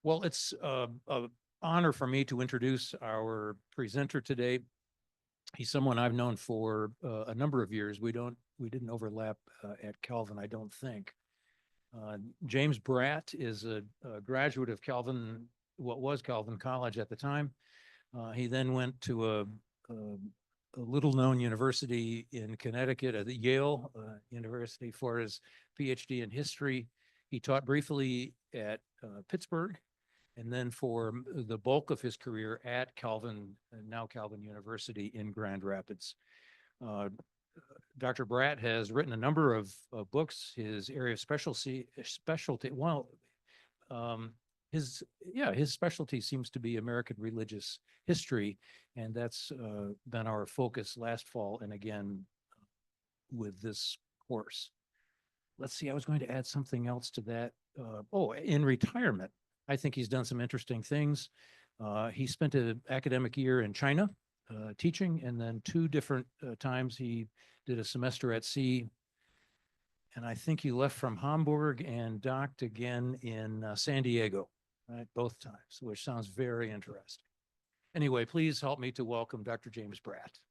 Well, it's an honor for me to introduce our presenter today. He's someone I've known for a number of years. We didn't overlap at Calvin, I don't think. James Bratt is a graduate of Calvin, what was Calvin College at the time. He then went to a little-known university in Connecticut, at Yale University, for his PhD in history. He taught briefly at Pittsburgh, and then for the bulk of his career at Calvin, now Calvin University in Grand Rapids. Dr. Bratt has written a number of books. His area of specialty, well, his specialty seems to be American religious history, and that's been our focus last fall and again with this course. Let's see, I was going to add something else to that. In retirement, I think he's done some interesting things. He spent an academic year in China teaching, and then 2 different times he did a semester at sea. And I think he left from Hamburg and docked again in San Diego, right? Both times, which sounds very interesting. Anyway, please help me to welcome Dr. James Bratt.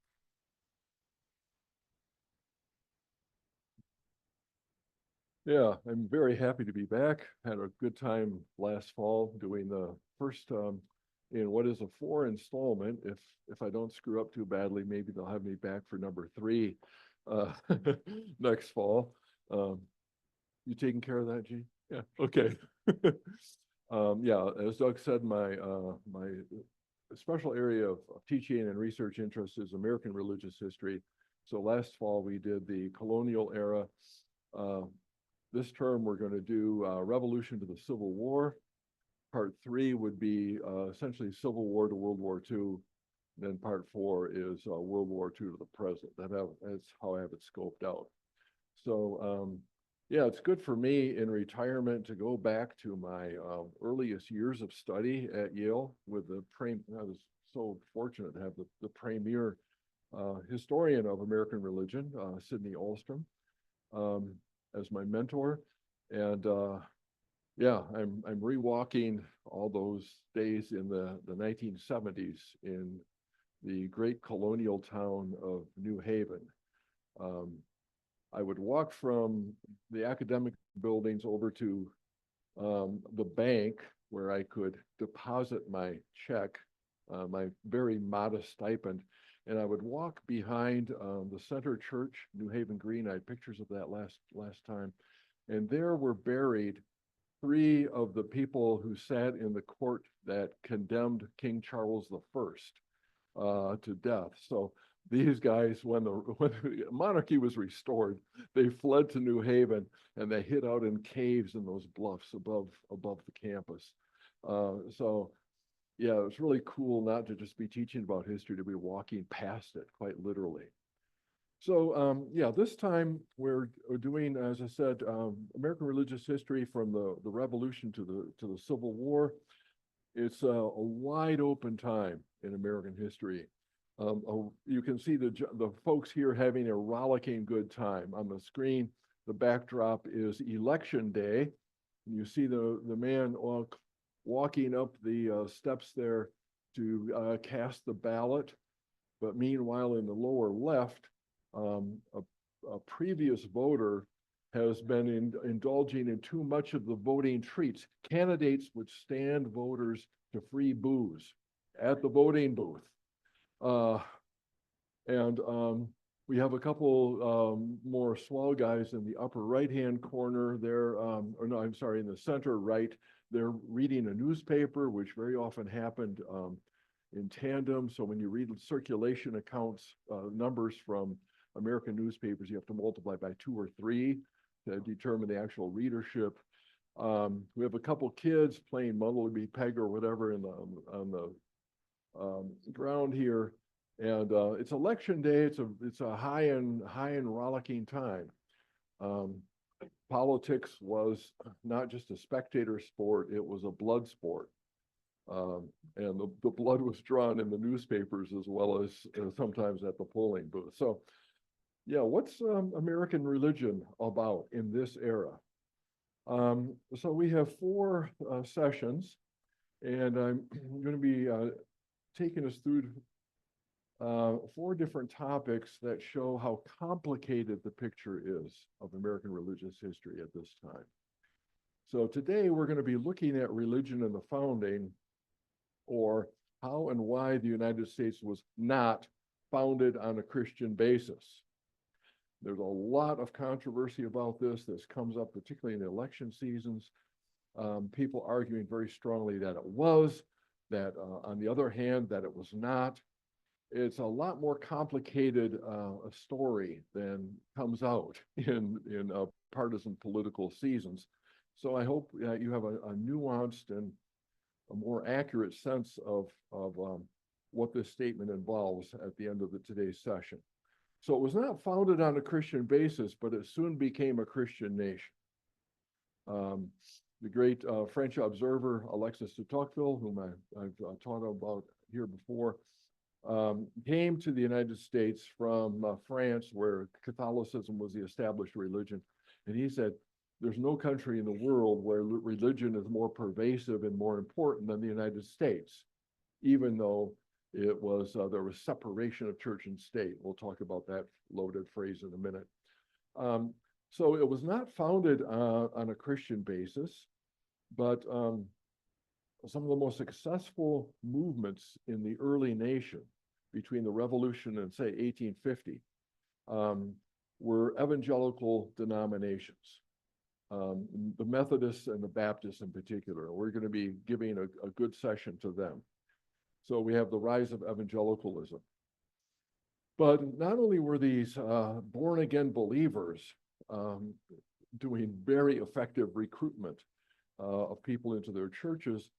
Yeah, I'm very happy to be back. Had a good time last fall doing the first in what is a 4 installment. If I don't screw up too badly, maybe they'll have me back for number 3 next fall. You taking care of that, G? Yeah, okay. Yeah, as Doug said, my special area of teaching and research interest is American religious history. So last fall we did the colonial era. This term we're going to do Revolution to the Civil War. Part 3 would be essentially Civil War to World War II. Then part 4 is World War II to the present. That's how I have it scoped out. So yeah, it's good for me in retirement to go back to my earliest years of study at Yale with I was so fortunate to have the premier historian of American religion, Sidney Alstrom, as my mentor. And yeah, I'm rewalking all those days in the 1970s in the great colonial town of New Haven. I would walk from the academic buildings over to the bank where I could deposit my check, my very modest stipend, and I would walk behind the Center Church, New Haven Green. I had pictures of that last time, and there were buried 3 of the people who sat in the court that condemned King Charles I to death. So these guys, when the monarchy was restored, they fled to New Haven and they hid out in caves in those bluffs above the campus. So yeah, it was really cool not to just be teaching about history, to be walking past it quite literally. So yeah, this time we're doing, as I said, American religious history from the Revolution to the Civil War. It's a wide open time in American history. You can see the folks here having a rollicking good time. On the screen, the backdrop is Election Day. You see the man walking up the steps there to cast the ballot. But meanwhile, in the lower left, a previous voter has been indulging in too much of the voting treats. Candidates would stand voters to free booze at the voting booth. We have a couple more swell guys in the upper right-hand corner there, or no, I'm sorry, in the center right. They're reading a newspaper, which very often happened in tandem. So when you read circulation accounts, numbers from American newspapers, you have to multiply by 2 or 3 to determine the actual readership. We have a couple kids playing muddle be peg or whatever on the ground here, and it's election day. It's a high and rollicking time. Politics was not just a spectator sport; it was a blood sport, and the blood was drawn in the newspapers as well as sometimes at the polling booth. So, yeah, what's American religion about in this era? So we have 4 sessions. And I'm going to be taking us through 4 different topics that show how complicated the picture is of American religious history at this time. So today we're going to be looking at religion and the founding, or how and why the United States was not founded on a Christian basis. There's a lot of controversy about this. This comes up particularly in election seasons. People arguing very strongly that it was, that on the other hand, that it was not. It's a lot more complicated a story than comes out in partisan political seasons. So I hope that you have a nuanced and a more accurate sense of what this statement involves at the end of today's session. So it was not founded on a Christian basis, but it soon became a Christian nation. The great French observer Alexis de Tocqueville, whom I've taught about here before, came to the United States from France, where Catholicism was the established religion. And he said, there's no country in the world where religion is more pervasive and more important than the United States, even though it was there was separation of church and state. We'll talk about that loaded phrase in a minute. So it was not founded on a Christian basis, but some of the most successful movements in the early nation between the Revolution and, say, 1850 were evangelical denominations, the Methodists and the Baptists in particular. We're going to be giving a good session to them. So we have the rise of evangelicalism. But not only were these born-again believers doing very effective recruitment of people into their churches,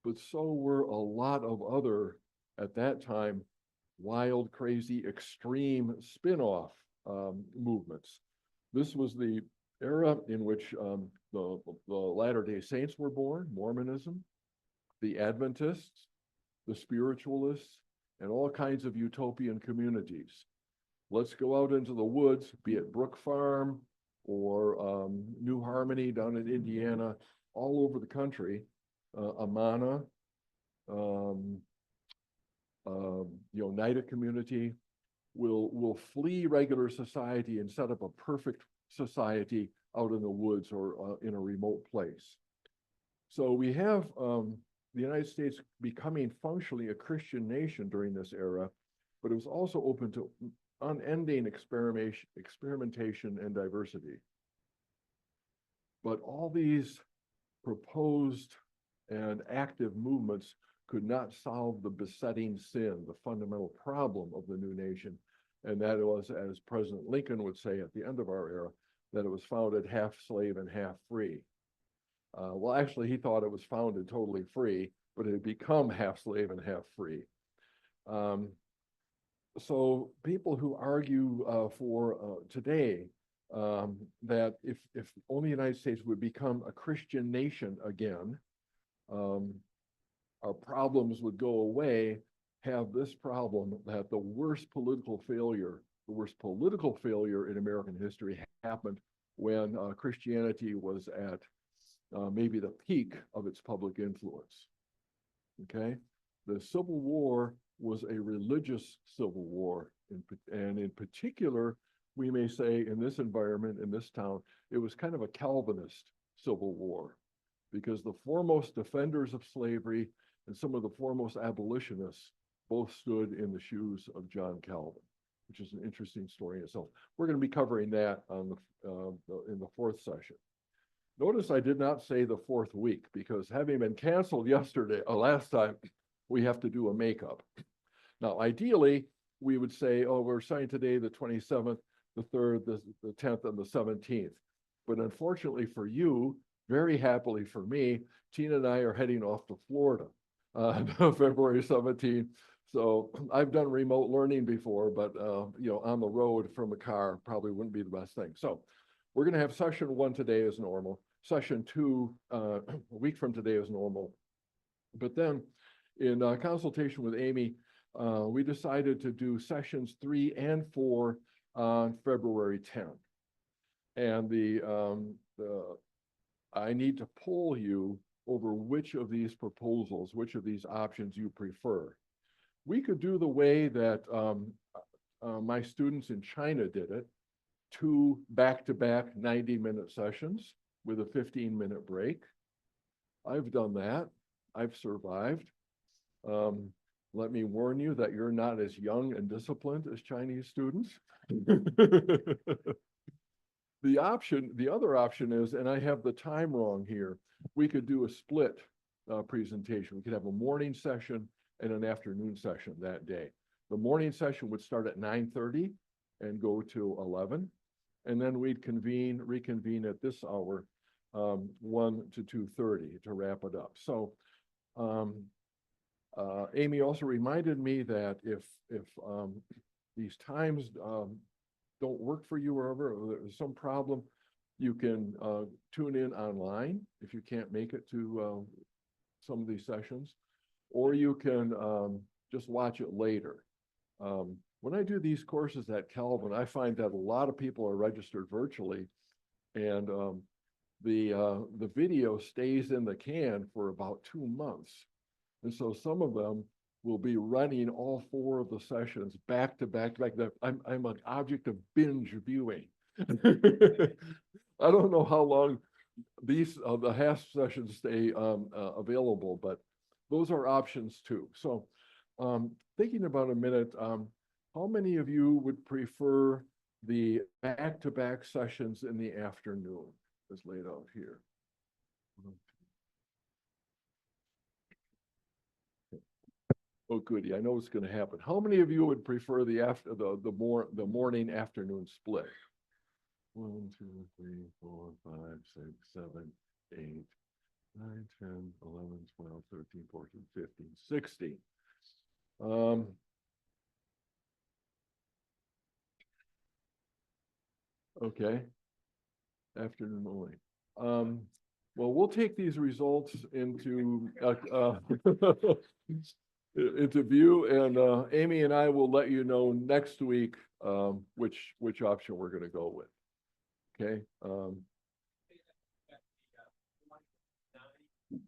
but so were a lot of other, at that time, wild, crazy, extreme spin-off movements. This was the era in which the Latter-day Saints were born, Mormonism, the Adventists, the spiritualists, and all kinds of utopian communities. Let's go out into the woods, be it Brook Farm or New Harmony down in Indiana, all over the country, Amana, the Oneida community will flee regular society and set up a perfect society out in the woods or in a remote place. So we have the United States becoming functionally a Christian nation during this era, but it was also open to unending experimentation and diversity. But all these proposed and active movements could not solve the besetting sin, the fundamental problem of the new nation. And that was, as President Lincoln would say at the end of our era, that it was founded half slave and half free. Well, actually, he thought it was founded totally free, but it had become half slave and half free. So people who argue for today that if only the United States would become a Christian nation again, our problems would go away, have this problem that the worst political failure in American history happened when Christianity was at maybe the peak of its public influence. Okay, the Civil War was a religious civil war, and in particular, we may say in this environment, in this town, it was kind of a Calvinist civil war, because the foremost defenders of slavery and some of the foremost abolitionists both stood in the shoes of John Calvin, which is an interesting story in itself. We're going to be covering that on in the 4th session. Notice I did not say the 4th week, because having been canceled last time, we have to do a makeup. Now, ideally, we would say, oh, we're starting today the 27th, the 3rd, the 10th, and the 17th. But unfortunately for you, very happily for me, Tina and I are heading off to Florida on February 17th. So I've done remote learning before, but on the road from a car probably wouldn't be the best thing. So we're going to have session 1 today as normal. Session 2 a week from today as normal. But then in consultation with Amy, we decided to do sessions 3 and 4 on February 10th. And I need to poll you over which of these proposals, which of these options you prefer. We could do the way that my students in China did it, 2 back-to-back 90-minute sessions with a 15-minute break. I've done that. I've survived. Let me warn you that you're not as young and disciplined as Chinese students. The other option is, and I have the time wrong here, we could do a split presentation. We could have a morning session and an afternoon session that day. The morning session would start at 9:30 and go to 11. And then we'd reconvene at this hour, 1 to 2:30 to wrap it up. So Amy also reminded me that if these times don't work for you or there's some problem, you can tune in online if you can't make it to some of these sessions, or you can just watch it later. When I do these courses at Calvin, I find that a lot of people are registered virtually, and the video stays in the can for about 2 months. And so some of them will be running all 4 of the sessions back to back to back. I'm an object of binge viewing. I don't know how long these the half sessions stay available, but those are options too. So thinking about a minute, how many of you would prefer the back-to-back sessions in the afternoon as laid out here? Oh, goody, I know it's going to happen. How many of you would prefer the morning afternoon split? 1, 2, 3, 4, 5, 6, 7, 8, 9, 10, 11, 12, 13, 14, 15, 16. Okay, afternoon only. Well, we'll take these results into into view, and Amy and I will let you know next week which option we're going to go with. Okay.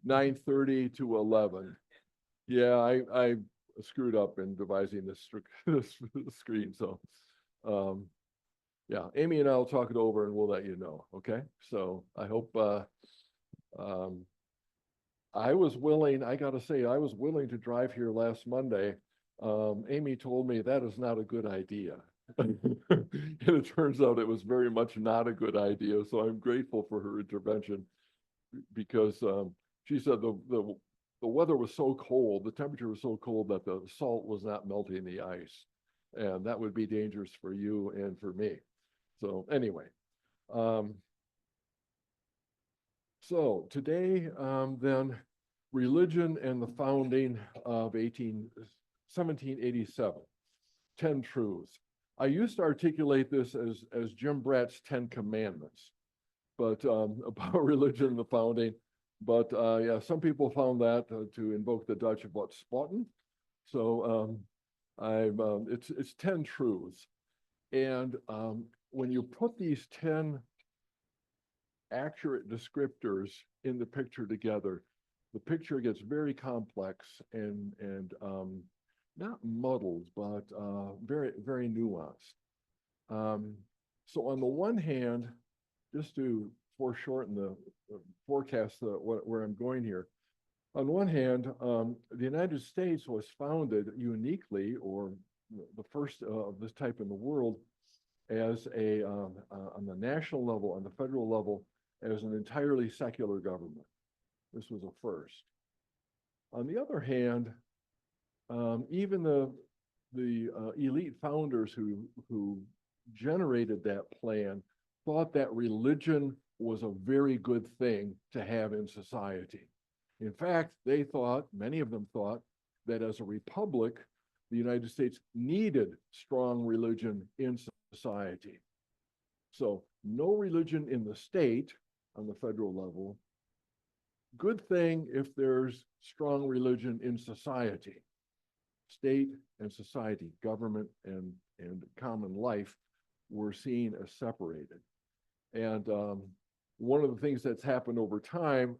9:30 to 11. Yeah, I screwed up in devising this screen, so yeah, Amy and I will talk it over and we'll let you know. Okay, so I hope I was willing, I gotta say, I was willing to drive here last Monday. Amy told me that is not a good idea. And it turns out it was very much not a good idea. So I'm grateful for her intervention, because she said the weather was so cold, the temperature was so cold that the salt was not melting the ice. And that would be dangerous for you and for me. So anyway, so today, then, religion and the founding of 1787, 10 truths. I used to articulate this as Jim Bratt's 10 commandments, but about religion and the founding. But yeah, some people found that to invoke the Dutch about spotten. So it's 10 truths. And when you put these 10 accurate descriptors in the picture together, the picture gets very complex and not muddled, but very, very nuanced. So on the one hand, just to foreshorten the forecast where I'm going here, on one hand, the United States was founded uniquely, or the first of this type in the world, as on the national level, on the federal level, as an entirely secular government. This was a first. On the other hand, even the elite founders who generated that plan thought that religion was a very good thing to have in society. In fact, many of them thought, that as a republic, the United States needed strong religion in society. So no religion in the state on the federal level. Good thing if there's strong religion in society. State and society, government and common life were seen as separated. And one of the things that's happened over time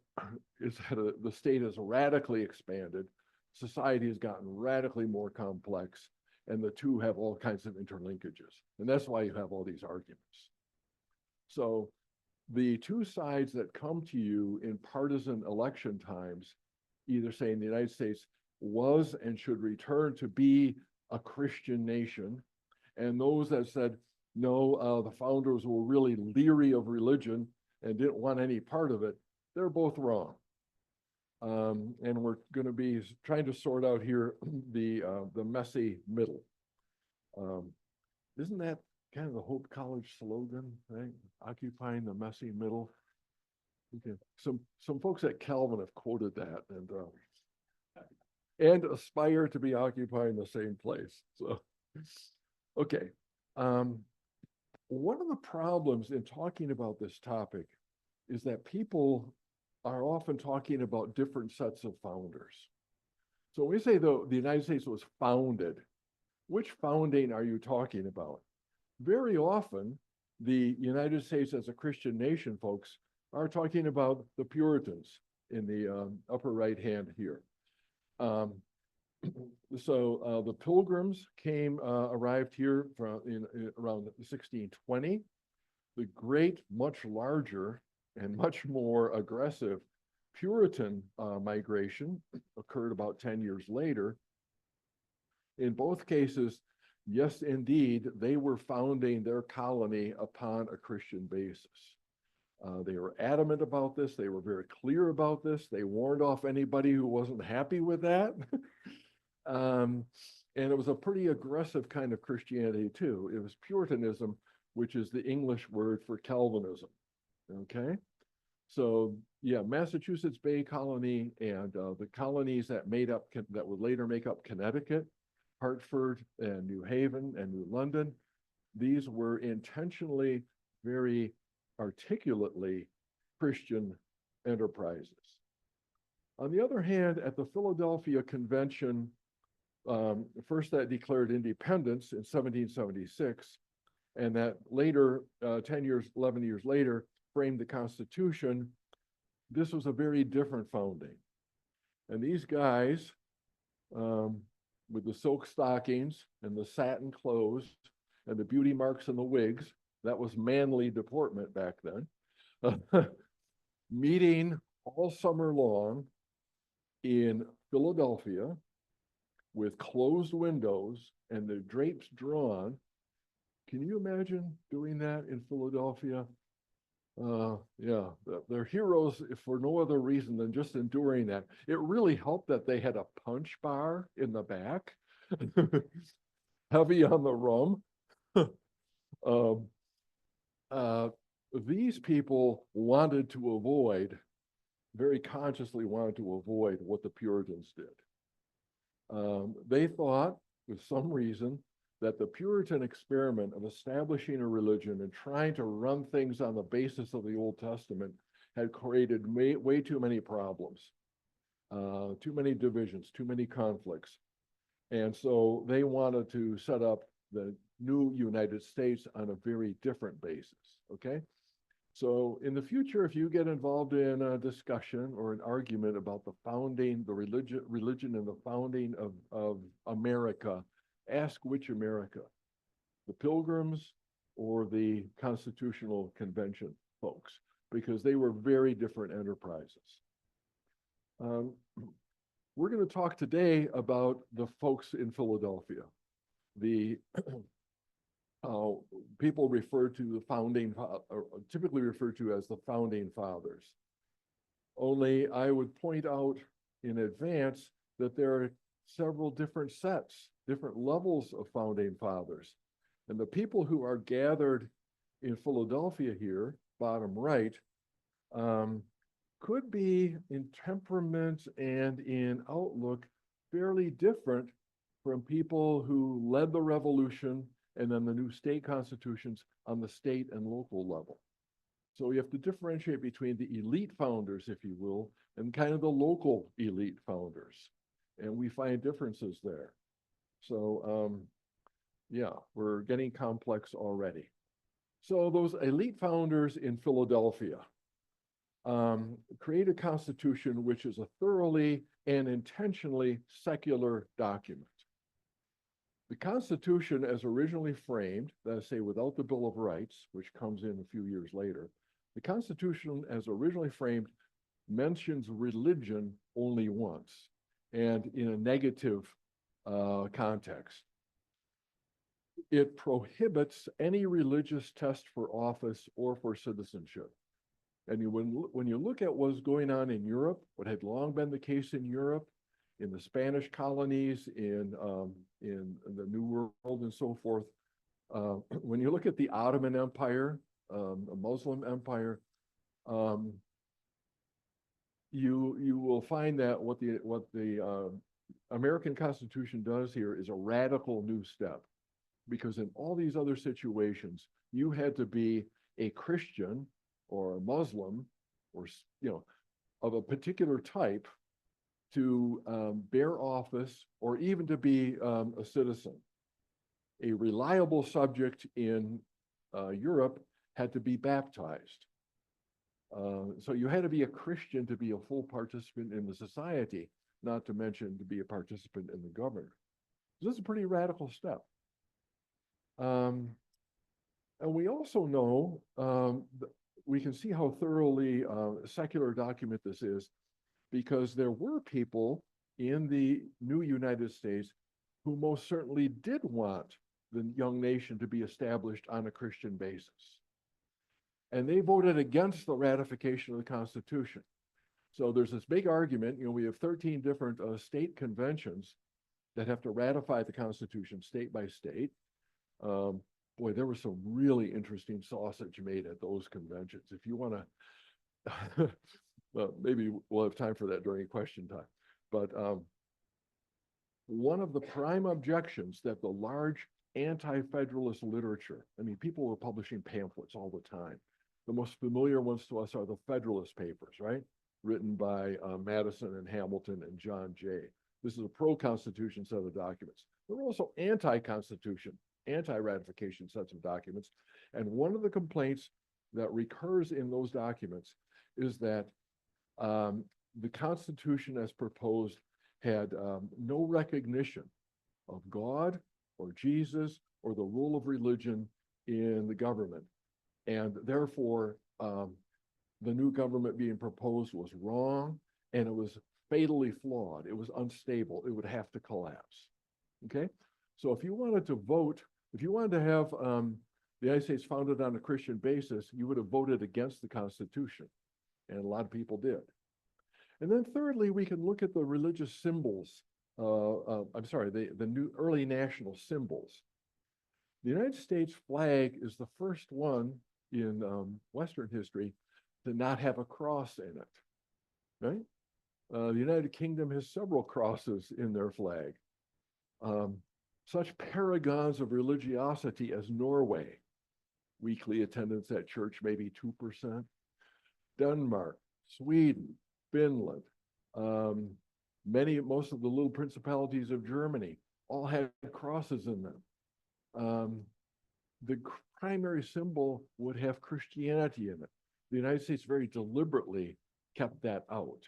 is that the state has radically expanded, society has gotten radically more complex, and the two have all kinds of interlinkages. And that's why you have all these arguments. So the two sides that come to you in partisan election times, either saying the United States was and should return to be a Christian nation, and those that said, no, the founders were really leery of religion and didn't want any part of it, they're both wrong. And we're going to be trying to sort out here the messy middle. Isn't that kind of the Hope College slogan, right? Occupying the messy middle. Okay. Some folks at Calvin have quoted that, and aspire to be occupying the same place. So, okay. One of the problems in talking about this topic is that people are often talking about different sets of founders. So when we say the United States was founded, which founding are you talking about? Very often, the United States as a Christian nation, folks, are talking about the Puritans in the upper right hand here. So the Pilgrims arrived here around 1620. The great, much larger and much more aggressive Puritan migration occurred about 10 years later. In both cases, yes, indeed, they were founding their colony upon a Christian basis. They were adamant about this. They were very clear about this. They warned off anybody who wasn't happy with that. And it was a pretty aggressive kind of Christianity too. It was Puritanism, which is the English word for Calvinism. Okay, so yeah, Massachusetts Bay Colony and the colonies that would later make up Connecticut, Hartford, and New Haven and New London, these were intentionally very articulately Christian enterprises. On the other hand, at the Philadelphia Convention, first that declared independence in 1776, and that later, 11 years later, framed the Constitution, this was a very different founding. And these guys, with the silk stockings and the satin clothes and the beauty marks and the wigs, that was manly deportment back then, meeting all summer long in Philadelphia with closed windows and the drapes drawn. Can you imagine doing that in Philadelphia? Yeah, they're heroes for no other reason than just enduring that. It really helped that they had a punch bar in the back, heavy on the rum. These people very consciously wanted to avoid what the Puritans did. They thought, with some reason, that the Puritan experiment of establishing a religion and trying to run things on the basis of the Old Testament had created way too many problems, too many divisions, too many conflicts. And so they wanted to set up the new United States on a very different basis, okay? So in the future, if you get involved in a discussion or an argument about the religion and the founding of America, ask which America, the Pilgrims or the Constitutional Convention folks, because they were very different enterprises. We're going to talk today about the folks in Philadelphia. The people referred to typically referred to as the founding fathers. Only I would point out in advance that there are several different different levels of founding fathers. And the people who are gathered in Philadelphia here, bottom right, could be in temperament and in outlook fairly different from people who led the revolution and then the new state constitutions on the state and local level. So you have to differentiate between the elite founders, if you will, and kind of the local elite founders. And we find differences there. So yeah, we're getting complex already. So those elite founders in Philadelphia, create a constitution which is a thoroughly and intentionally secular document. The Constitution, as originally framed, that is, say, without the Bill of Rights, which comes in a few years later, the Constitution, as originally framed, mentions religion only once, and in a negative context. It prohibits any religious test for office or for citizenship. And when you look at what's going on in Europe, what had long been the case in Europe, in the Spanish colonies, in the New World and so forth, when you look at the Ottoman Empire, a Muslim empire, you will find that what the American Constitution does here is a radical new step, because in all these other situations, you had to be a Christian or a Muslim, or of a particular type, to bear office or even to be a citizen. A reliable subject in Europe had to be baptized. So you had to be a Christian to be a full participant in the society, not to mention to be a participant in the government. So this is a pretty radical step. And we also know, we can see how thoroughly a secular document this is, because there were people in the new United States who most certainly did want the young nation to be established on a Christian basis. And they voted against the ratification of the Constitution. So there's this big argument. We have 13 different state conventions that have to ratify the Constitution state by state. Boy, there was some really interesting sausage made at those conventions. If you want to, well, maybe we'll have time for that during question time. But one of the prime objections that the large anti-federalist literature, I mean, people were publishing pamphlets all the time. The most familiar ones to us are the Federalist Papers, right? Written by Madison and Hamilton and John Jay. This is a pro-Constitution set of documents. There were also anti-Constitution, anti-ratification sets of documents. And one of the complaints that recurs in those documents is that the Constitution as proposed had no recognition of God or Jesus or the role of religion in the government. And therefore, the new government being proposed was wrong, and it was fatally flawed. It was unstable. It would have to collapse. Okay? So if you wanted to vote, if you wanted to have the United States founded on a Christian basis, you would have voted against the Constitution. And a lot of people did. And then thirdly, we can look at the religious symbols. The new early national symbols. The United States flag is the first one in Western history to not have a cross in it, right? The United Kingdom has several crosses in their flag. Such paragons of religiosity as Norway, weekly attendance at church maybe 2%, Denmark, Sweden, Finland, most of the little principalities of Germany all had crosses in them. The primary symbol would have Christianity in it. The United States very deliberately kept that out.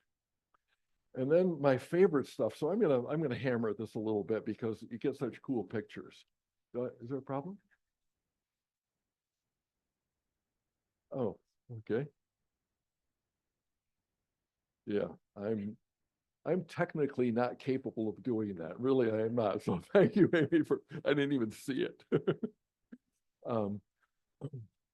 And then my favorite stuff. So I'm gonna hammer at this a little bit because you get such cool pictures. Is there a problem? Oh, okay. Yeah, I'm technically not capable of doing that. Really, I am not. So thank you, Amy, I didn't even see it.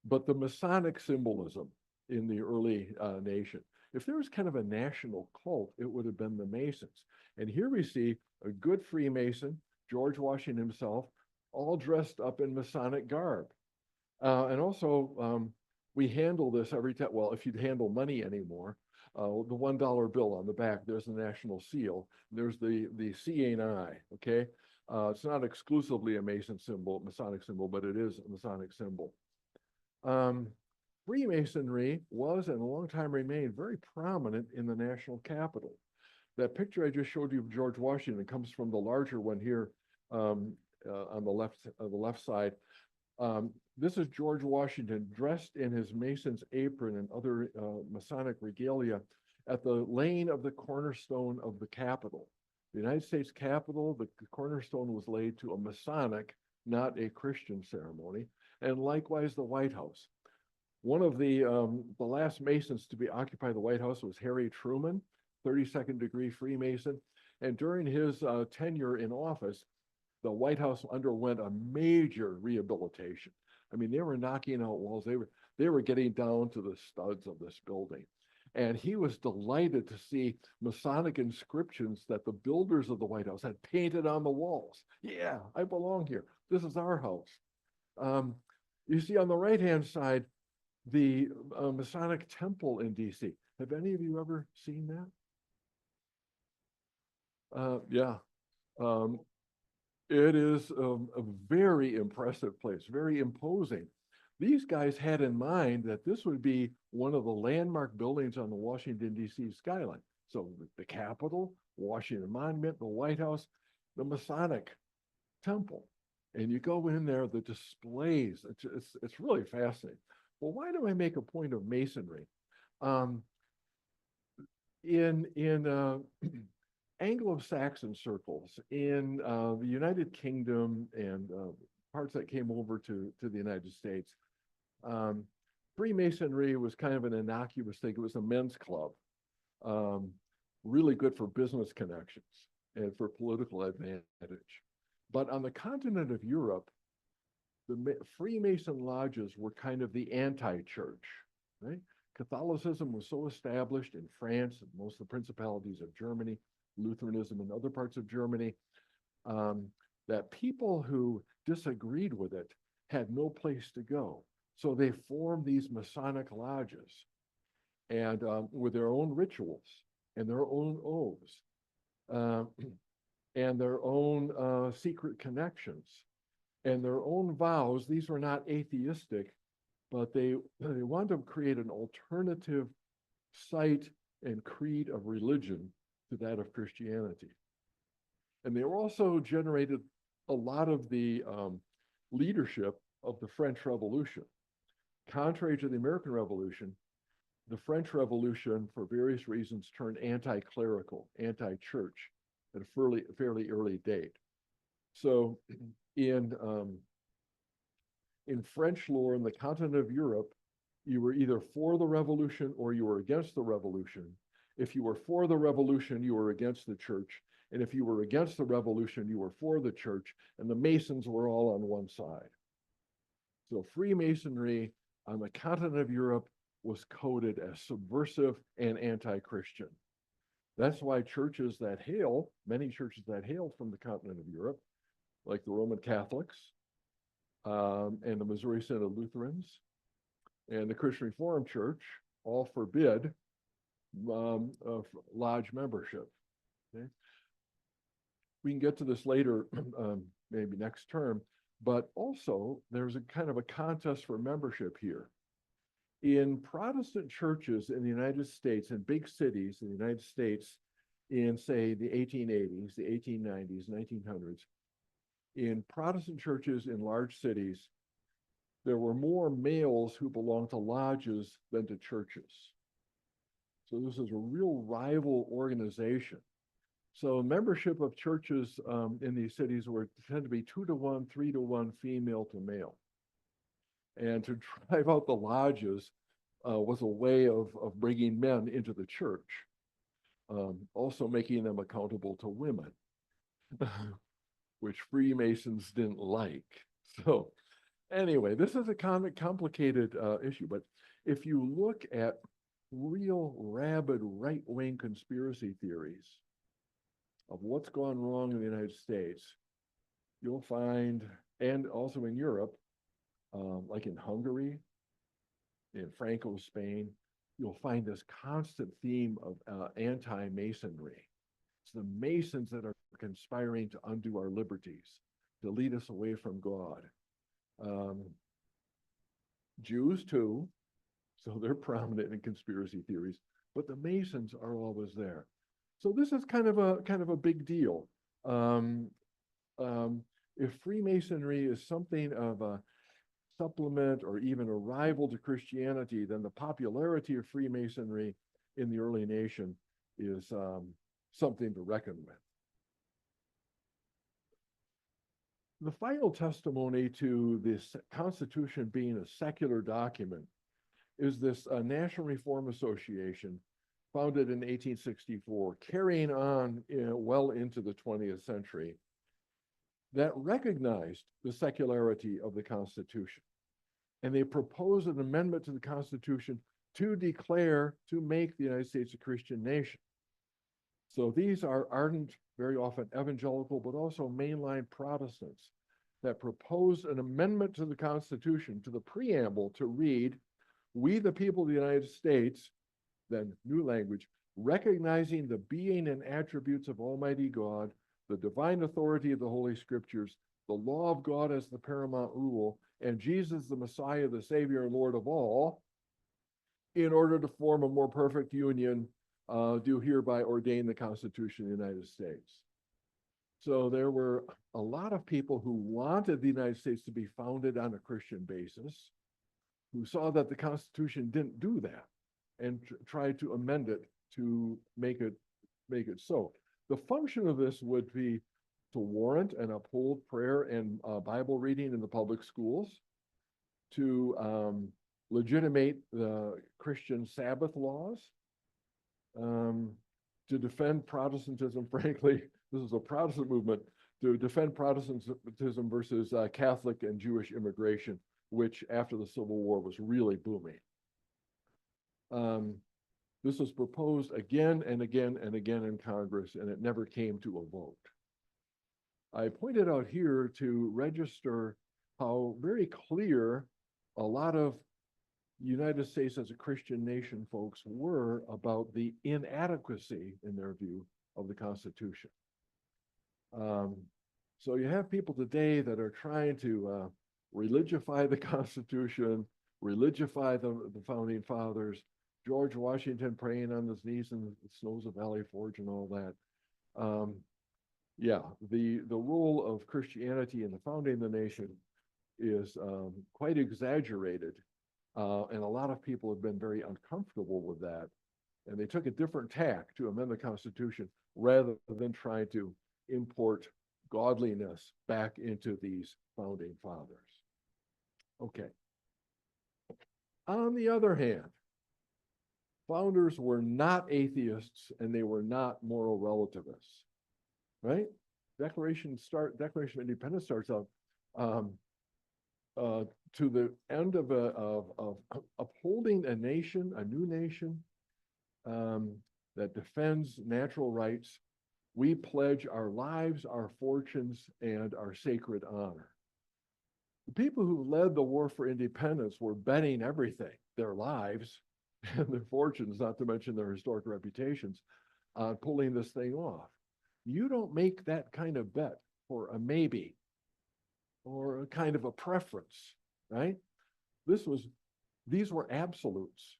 But the Masonic symbolism in the early nation, if there was kind of a national cult, it would have been the Masons. And here we see a good Freemason, George Washington himself, all dressed up in Masonic garb. And also, we handle this every time. Well, if you'd handle money anymore, the $1 bill on the back, there's the national seal. There's the CA&I, okay? It's not exclusively a Masonic symbol, but it is a Masonic symbol. Freemasonry was and a long time remained very prominent in the national capital. That picture I just showed you of George Washington comes from the larger one here on the left side. this is George Washington dressed in his Mason's apron and other Masonic regalia at the laying of the cornerstone of the Capitol. The United States Capitol, the cornerstone was laid to a Masonic, not a Christian ceremony, and likewise the White House. One of the last Masons to be occupy the White House was Harry Truman, 32nd degree Freemason, and during his tenure in office, the White House underwent a major rehabilitation. I mean, they were knocking out walls. They were getting down to the studs of this building. And he was delighted to see Masonic inscriptions that the builders of the White House had painted on the walls. Yeah, I belong here. This is our house. You see on the right-hand side, the Masonic temple in DC. Have any of you ever seen that? Yeah. It is a very impressive place, very imposing. These guys had in mind that this would be one of the landmark buildings on the Washington, D.C. skyline. So the Capitol, Washington Monument, the White House, the Masonic Temple. And you go in there, the displays, it's really fascinating. Well, why do I make a point of masonry? In Anglo-Saxon circles, in the United Kingdom and parts that came over to the United States, Freemasonry was kind of an innocuous thing. It was a men's club, really good for business connections and for political advantage. But on the continent of Europe, the Freemason lodges were kind of the anti-church, right? Catholicism was so established in France and most of the principalities of Germany, Lutheranism in other parts of Germany, that people who disagreed with it had no place to go. So they formed these Masonic lodges and with their own rituals and their own oaths and their own secret connections and their own vows. These were not atheistic, but they wanted to create an alternative site and creed of religion to that of Christianity. And they also generated a lot of the leadership of the French Revolution. Contrary to the American Revolution, the French Revolution, for various reasons, turned anti-clerical, anti-church at a fairly early date. So in French lore in the continent of Europe, you were either for the revolution or you were against the revolution. If you were for the revolution, you were against the church. And if you were against the revolution, you were for the church. And the Masons were all on one side. So Freemasonry on the continent of Europe was coded as subversive and anti-Christian. That's why churches that hail, many churches that hail from the continent of Europe, like the Roman Catholics and the Missouri Synod Lutherans and the Christian Reformed Church, all forbid lodge membership. Okay? We can get to this later, maybe next term, but also there's a kind of a contest for membership here. In Protestant churches in the United States, in big cities in the United States, in say the 1880s, the 1890s, 1900s, in Protestant churches in large cities, there were more males who belonged to lodges than to churches. So this is a real rival organization. So membership of churches in these cities tend to be 2-to-1, 3-to-1 female to male. And to drive out the lodges was a way of bringing men into the church, also making them accountable to women, which Freemasons didn't like. So anyway, this is a kind of complicated issue, but if you look at real rabid right-wing conspiracy theories of what's gone wrong in the United States, you'll find, and also in Europe, like in Hungary, in Franco Spain, you'll find this constant theme of anti-Masonry. It's the Masons that are conspiring to undo our liberties, to lead us away from God. Jews too, so they're prominent in conspiracy theories, but the Masons are always there. So this is kind of a big deal. If Freemasonry is something of supplement or even a rival to Christianity, then the popularity of Freemasonry in the early nation is something to reckon with. The final testimony to this Constitution being a secular document is this National Reform Association, founded in 1864, carrying on well into the 20th century, that recognized the secularity of the Constitution. And they proposed an amendment to the Constitution to declare, to make the United States a Christian nation. So these are ardent, very often evangelical, but also mainline Protestants that proposed an amendment to the Constitution, to the preamble, to read, "We, the people of the United States," then new language, "recognizing the being and attributes of Almighty God, the divine authority of the Holy Scriptures, the law of God as the paramount rule, and Jesus, the Messiah, the Savior and Lord of all, in order to form a more perfect union, do hereby ordain the Constitution of the United States." So there were a lot of people who wanted the United States to be founded on a Christian basis, who saw that the Constitution didn't do that, and tried to amend it to make it so. The function of this would be to warrant and uphold prayer and Bible reading in the public schools, to legitimate the Christian Sabbath laws, to defend Protestantism. Frankly, this is a Protestant movement, to defend Protestantism versus Catholic and Jewish immigration, which after the Civil War was really booming. This was proposed again and again and again in Congress, and it never came to a vote. I pointed out here to register how very clear a lot of United States as a Christian nation folks were about the inadequacy, in their view, of the Constitution. So you have people today that are trying to religify the Constitution, religify the Founding Fathers, George Washington praying on his knees in the snows of Valley Forge and all that. Yeah, the role of Christianity in the founding of the nation is quite exaggerated. And a lot of people have been very uncomfortable with that. And they took a different tack to amend the Constitution rather than trying to import godliness back into these founding fathers. Okay. On the other hand, founders were not atheists and they were not moral relativists, right? Declaration of Independence starts out to the end of upholding a nation, a new nation that defends natural rights. We pledge our lives, our fortunes, and our sacred honor. The people who led the war for independence were betting everything, their lives and their fortunes, not to mention their historic reputations, on pulling this thing off. You don't make that kind of bet for a maybe or a kind of a preference, right? These were absolutes.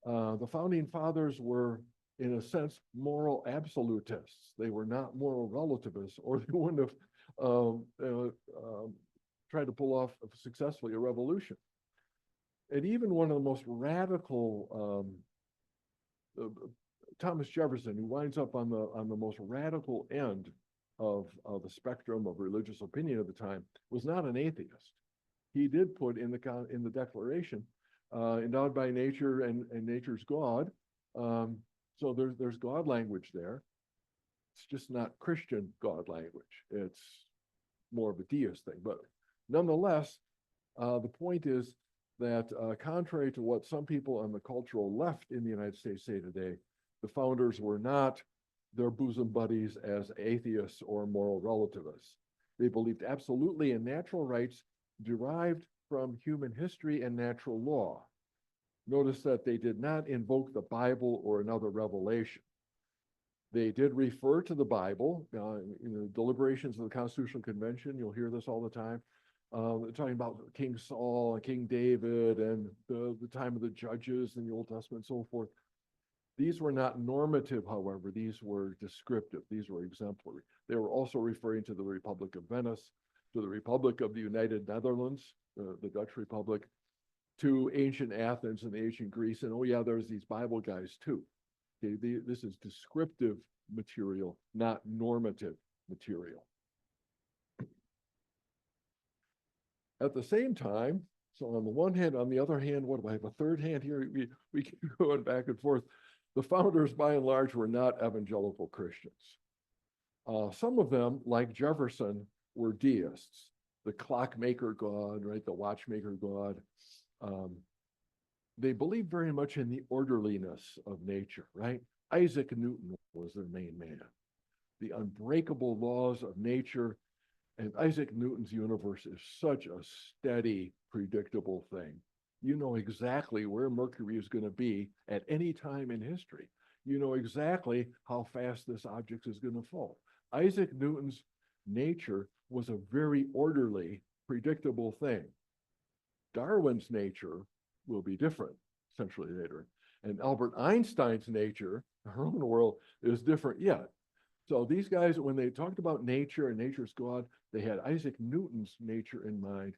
The founding fathers were, in a sense, moral absolutists. They were not moral relativists, or they wouldn't have tried to pull off successfully a revolution. And even one of the most radical, Thomas Jefferson, who winds up on the most radical end of the spectrum of religious opinion at the time, was not an atheist. He did put in the Declaration, endowed by nature and nature's God. So there's God language there. It's just not Christian God language. It's more of a deist thing. But nonetheless, the point is that contrary to what some people on the cultural left in the United States say today, the founders were not their bosom buddies as atheists or moral relativists. They believed absolutely in natural rights derived from human history and natural law. Notice that they did not invoke the Bible or another revelation. They did refer to the Bible in the deliberations of the Constitutional Convention. You'll hear this all the time. Talking about King Saul and King David and the time of the judges in the Old Testament and so forth. These were not normative, however. These were descriptive. These were exemplary. They were also referring to the Republic of Venice, to the Republic of the United Netherlands, the Dutch Republic, to ancient Athens and ancient Greece. And oh yeah, there's these Bible guys too. Okay, this is descriptive material, not normative material. At the same time, so on the one hand, on the other hand, what do I have? A third hand here? We keep going back and forth. The founders, by and large, were not evangelical Christians. Some of them, like Jefferson, were deists. The clockmaker God, right? The watchmaker God. They believed very much in the orderliness of nature, right? Isaac Newton was their main man. The unbreakable laws of nature. And Isaac Newton's universe is such a steady, predictable thing. You know exactly where Mercury is going to be at any time in history. You know exactly how fast this object is going to fall. Isaac Newton's nature was a very orderly, predictable thing. Darwin's nature will be different century later. And Albert Einstein's nature, our own world, is different yet. So these guys, when they talked about nature and nature's God, they had Isaac Newton's nature in mind.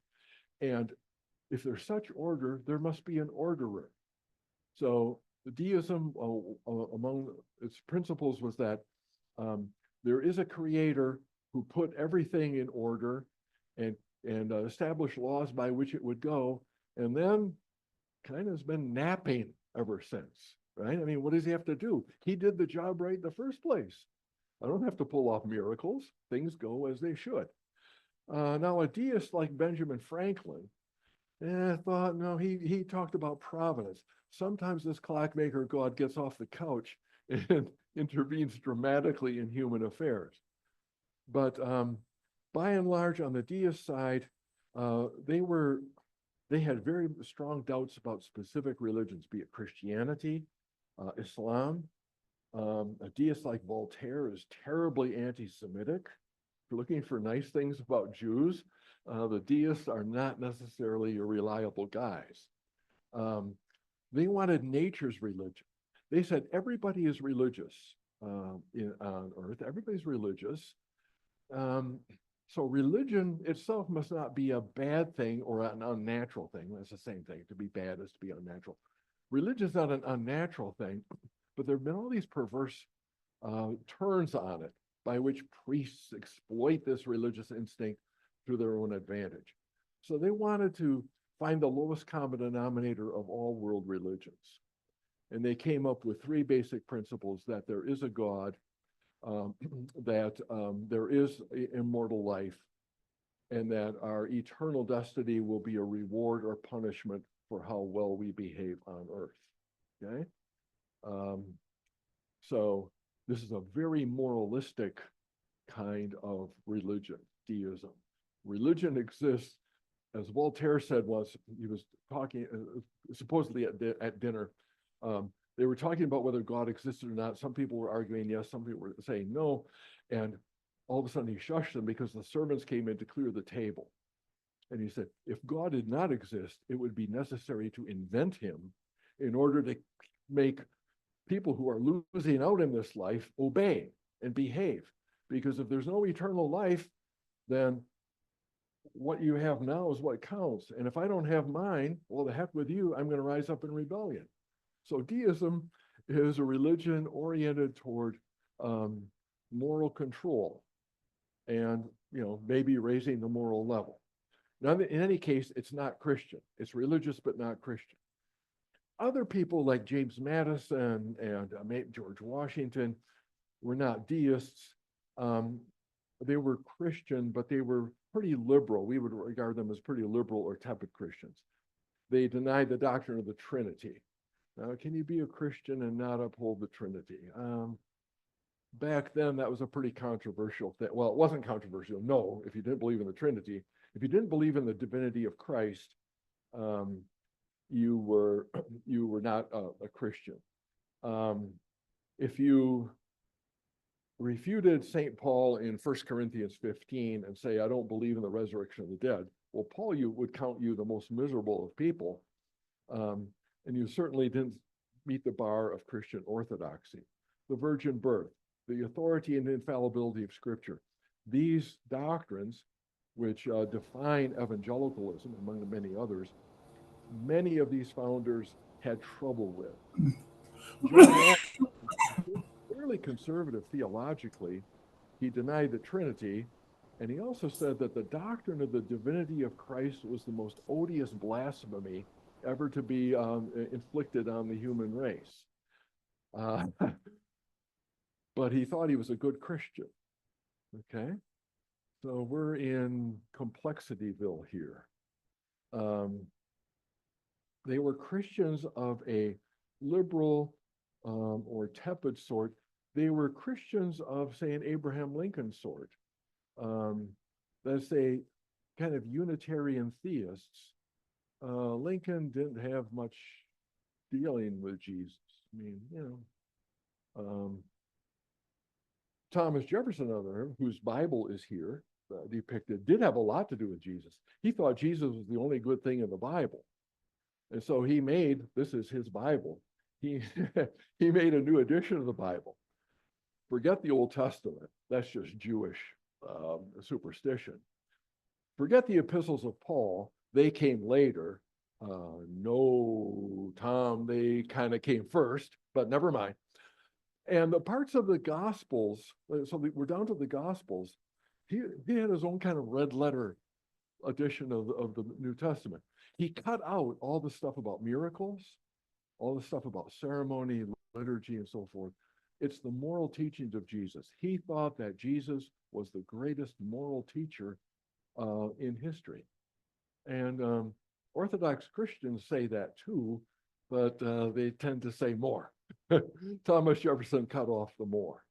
And if there's such order, there must be an orderer. So the deism, among its principles, was that there is a creator who put everything in order and established laws by which it would go, and then kind of has been napping ever since, right? I mean, what does he have to do? He did the job right in the first place. I don't have to pull off miracles. Things go as they should. Now, a deist like Benjamin Franklin thought, no, he talked about providence. Sometimes this clockmaker God gets off the couch and intervenes dramatically in human affairs. But by and large, on the deist side, they had very strong doubts about specific religions, be it Christianity, Islam. A deist like Voltaire is terribly anti-Semitic. If you're looking for nice things about Jews, the deists are not necessarily reliable guys. They wanted nature's religion. They said everybody is religious on earth. Everybody's religious. So religion itself must not be a bad thing or an unnatural thing. That's the same thing. To be bad is to be unnatural. Religion is not an unnatural thing, but there have been all these perverse turns on it by which priests exploit this religious instinct to their own advantage. So they wanted to find the lowest common denominator of all world religions. And they came up with three basic principles: that there is a God, that there is immortal life, and that our eternal destiny will be a reward or punishment for how well we behave on earth. Okay? So this is a very moralistic kind of religion, deism. Religion exists, as Voltaire said once. He was talking, supposedly at dinner, they were talking about whether God existed or not. Some people were arguing yes, some people were saying no. And all of a sudden he shushed them because the servants came in to clear the table. And he said, if God did not exist, it would be necessary to invent him in order to make people who are losing out in this life obey and behave. Because if there's no eternal life, then what you have now is what counts. And if I don't have mine, well, the heck with you, I'm going to rise up in rebellion. So deism is a religion oriented toward moral control and, maybe raising the moral level. Now, in any case, it's not Christian. It's religious, but not Christian. Other people like James Madison and George Washington were not deists. They were Christian, but they were pretty liberal. We would regard them as pretty liberal or tepid Christians. They denied the doctrine of the Trinity. Now, can you be a Christian and not uphold the Trinity? Back then, that was a pretty controversial thing. Well, it wasn't controversial. No, if you didn't believe in the Trinity, if you didn't believe in the divinity of Christ, you were not a Christian. If you refuted St. Paul in 1 Corinthians 15 and say, I don't believe in the resurrection of the dead, well, Paul would count you the most miserable of people. And you certainly didn't meet the bar of Christian orthodoxy. The virgin birth, the authority and infallibility of Scripture. These doctrines which define evangelicalism, among the many others, many of these founders had trouble with. John Adams was fairly conservative theologically. He denied the Trinity, and he also said that the doctrine of the divinity of Christ was the most odious blasphemy ever to be inflicted on the human race. Uh, but he thought he was a good Christian. Okay, so we're in Complexityville here. They were Christians of a liberal or tepid sort. They were Christians of, say, an Abraham Lincoln sort. Let's say kind of Unitarian theists. Lincoln didn't have much dealing with Jesus. I mean, Thomas Jefferson, on the other hand, whose Bible is here depicted, did have a lot to do with Jesus. He thought Jesus was the only good thing in the Bible. And so he made, this is his Bible, he made a new edition of the Bible. Forget the Old Testament. That's just Jewish superstition. Forget the epistles of Paul. They came later. No, Tom, they kind of came first, but never mind. And the parts of the Gospels, so we're down to the Gospels, he had his own kind of red letter edition of the New Testament. He cut out all the stuff about miracles, all the stuff about ceremony, liturgy, and so forth. It's the moral teachings of Jesus. He thought that Jesus was the greatest moral teacher in history. And Orthodox Christians say that too, but they tend to say more. Thomas Jefferson cut off the more.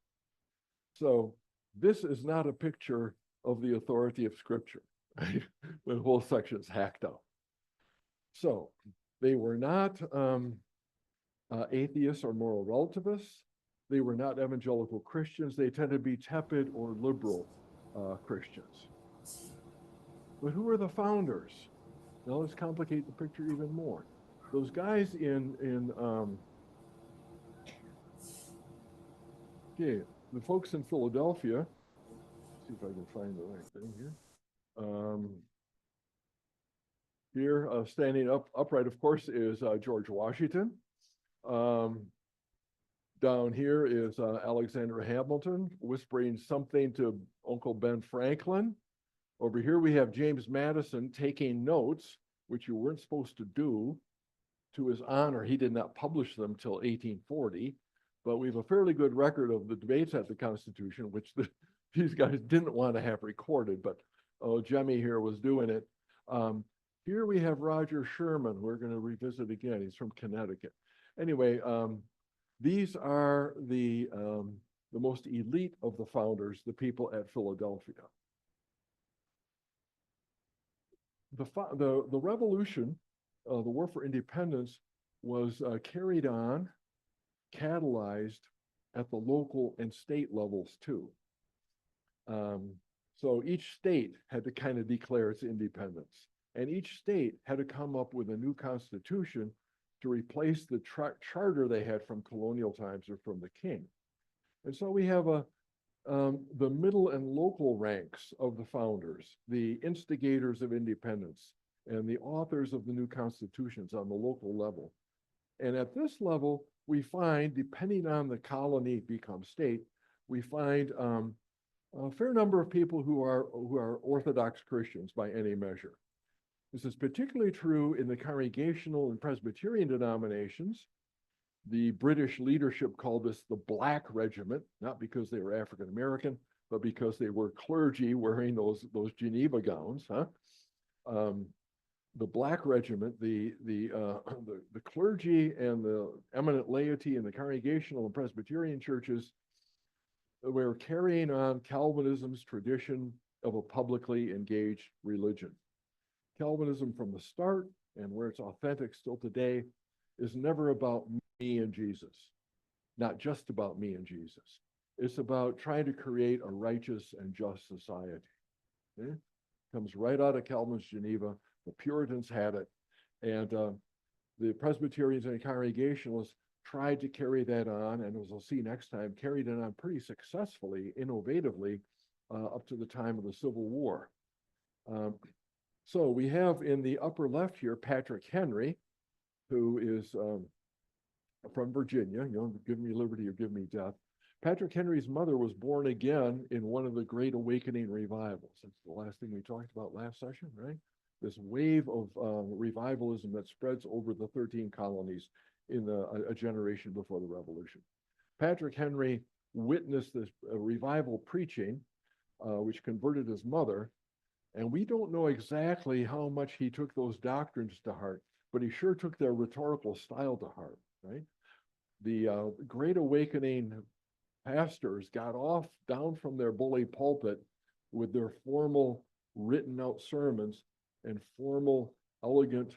So this is not a picture of the authority of Scripture, right? With whole sections hacked out. So they were not atheists or moral relativists. They were not evangelical Christians. They tend to be tepid or liberal Christians. But who are the founders? Now let's complicate the picture even more. Those guys okay, the folks in Philadelphia, let's see if I can find the right thing here. Here, standing upright, of course, is George Washington. Down here is Alexander Hamilton whispering something to Uncle Ben Franklin. Over here we have James Madison taking notes, which you weren't supposed to do, to his honor. He did not publish them till 1840, but we have a fairly good record of the debates at the Constitution, which these guys didn't want to have recorded, but Jemmy here was doing it. Here we have Roger Sherman. We're going to revisit again. He's from Connecticut. Anyway, these are the most elite of the founders, the people at Philadelphia. The revolution, the war for independence, was carried on, catalyzed at the local and state levels too. So each state had to kind of declare its independence, and each state had to come up with a new constitution to replace the charter they had from colonial times or from the king. And so we have the middle and local ranks of the founders, the instigators of independence, and the authors of the new constitutions on the local level. And at this level, we find, depending on the colony become state, we find a fair number of people who are Orthodox Christians by any measure. This is particularly true in the Congregational and Presbyterian denominations. The British leadership called this the Black Regiment, not because they were African American, but because they were clergy wearing those Geneva gowns. The Black Regiment, the clergy and the eminent laity in the Congregational and Presbyterian churches were carrying on Calvinism's tradition of a publicly engaged religion. Calvinism from the start, and where it's authentic still today, is never about me and Jesus, not just about me and Jesus. It's about trying to create a righteous and just society. Okay? Comes right out of Calvin's Geneva. The Puritans had it, and the Presbyterians and Congregationalists tried to carry that on, and as we'll see next time, carried it on pretty successfully, innovatively, up to the time of the Civil War. So we have in the upper left here, Patrick Henry, who is from Virginia, give me liberty or give me death. Patrick Henry's mother was born again in one of the Great Awakening revivals. That's the last thing we talked about last session, right? This wave of revivalism that spreads over the 13 colonies in a generation before the Revolution. Patrick Henry witnessed this revival preaching, which converted his mother, and we don't know exactly how much he took those doctrines to heart, but he sure took their rhetorical style to heart, right? The Great Awakening pastors got off down from their bully pulpit with their formal written out sermons and formal, elegant,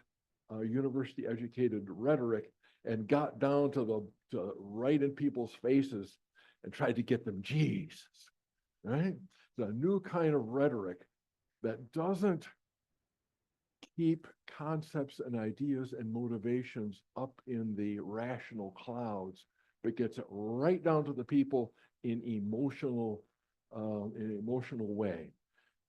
university educated rhetoric and got down to right in people's faces and tried to get them Jesus, right? It's a new kind of rhetoric that doesn't keep concepts and ideas and motivations up in the rational clouds, but gets it right down to the people in emotional way.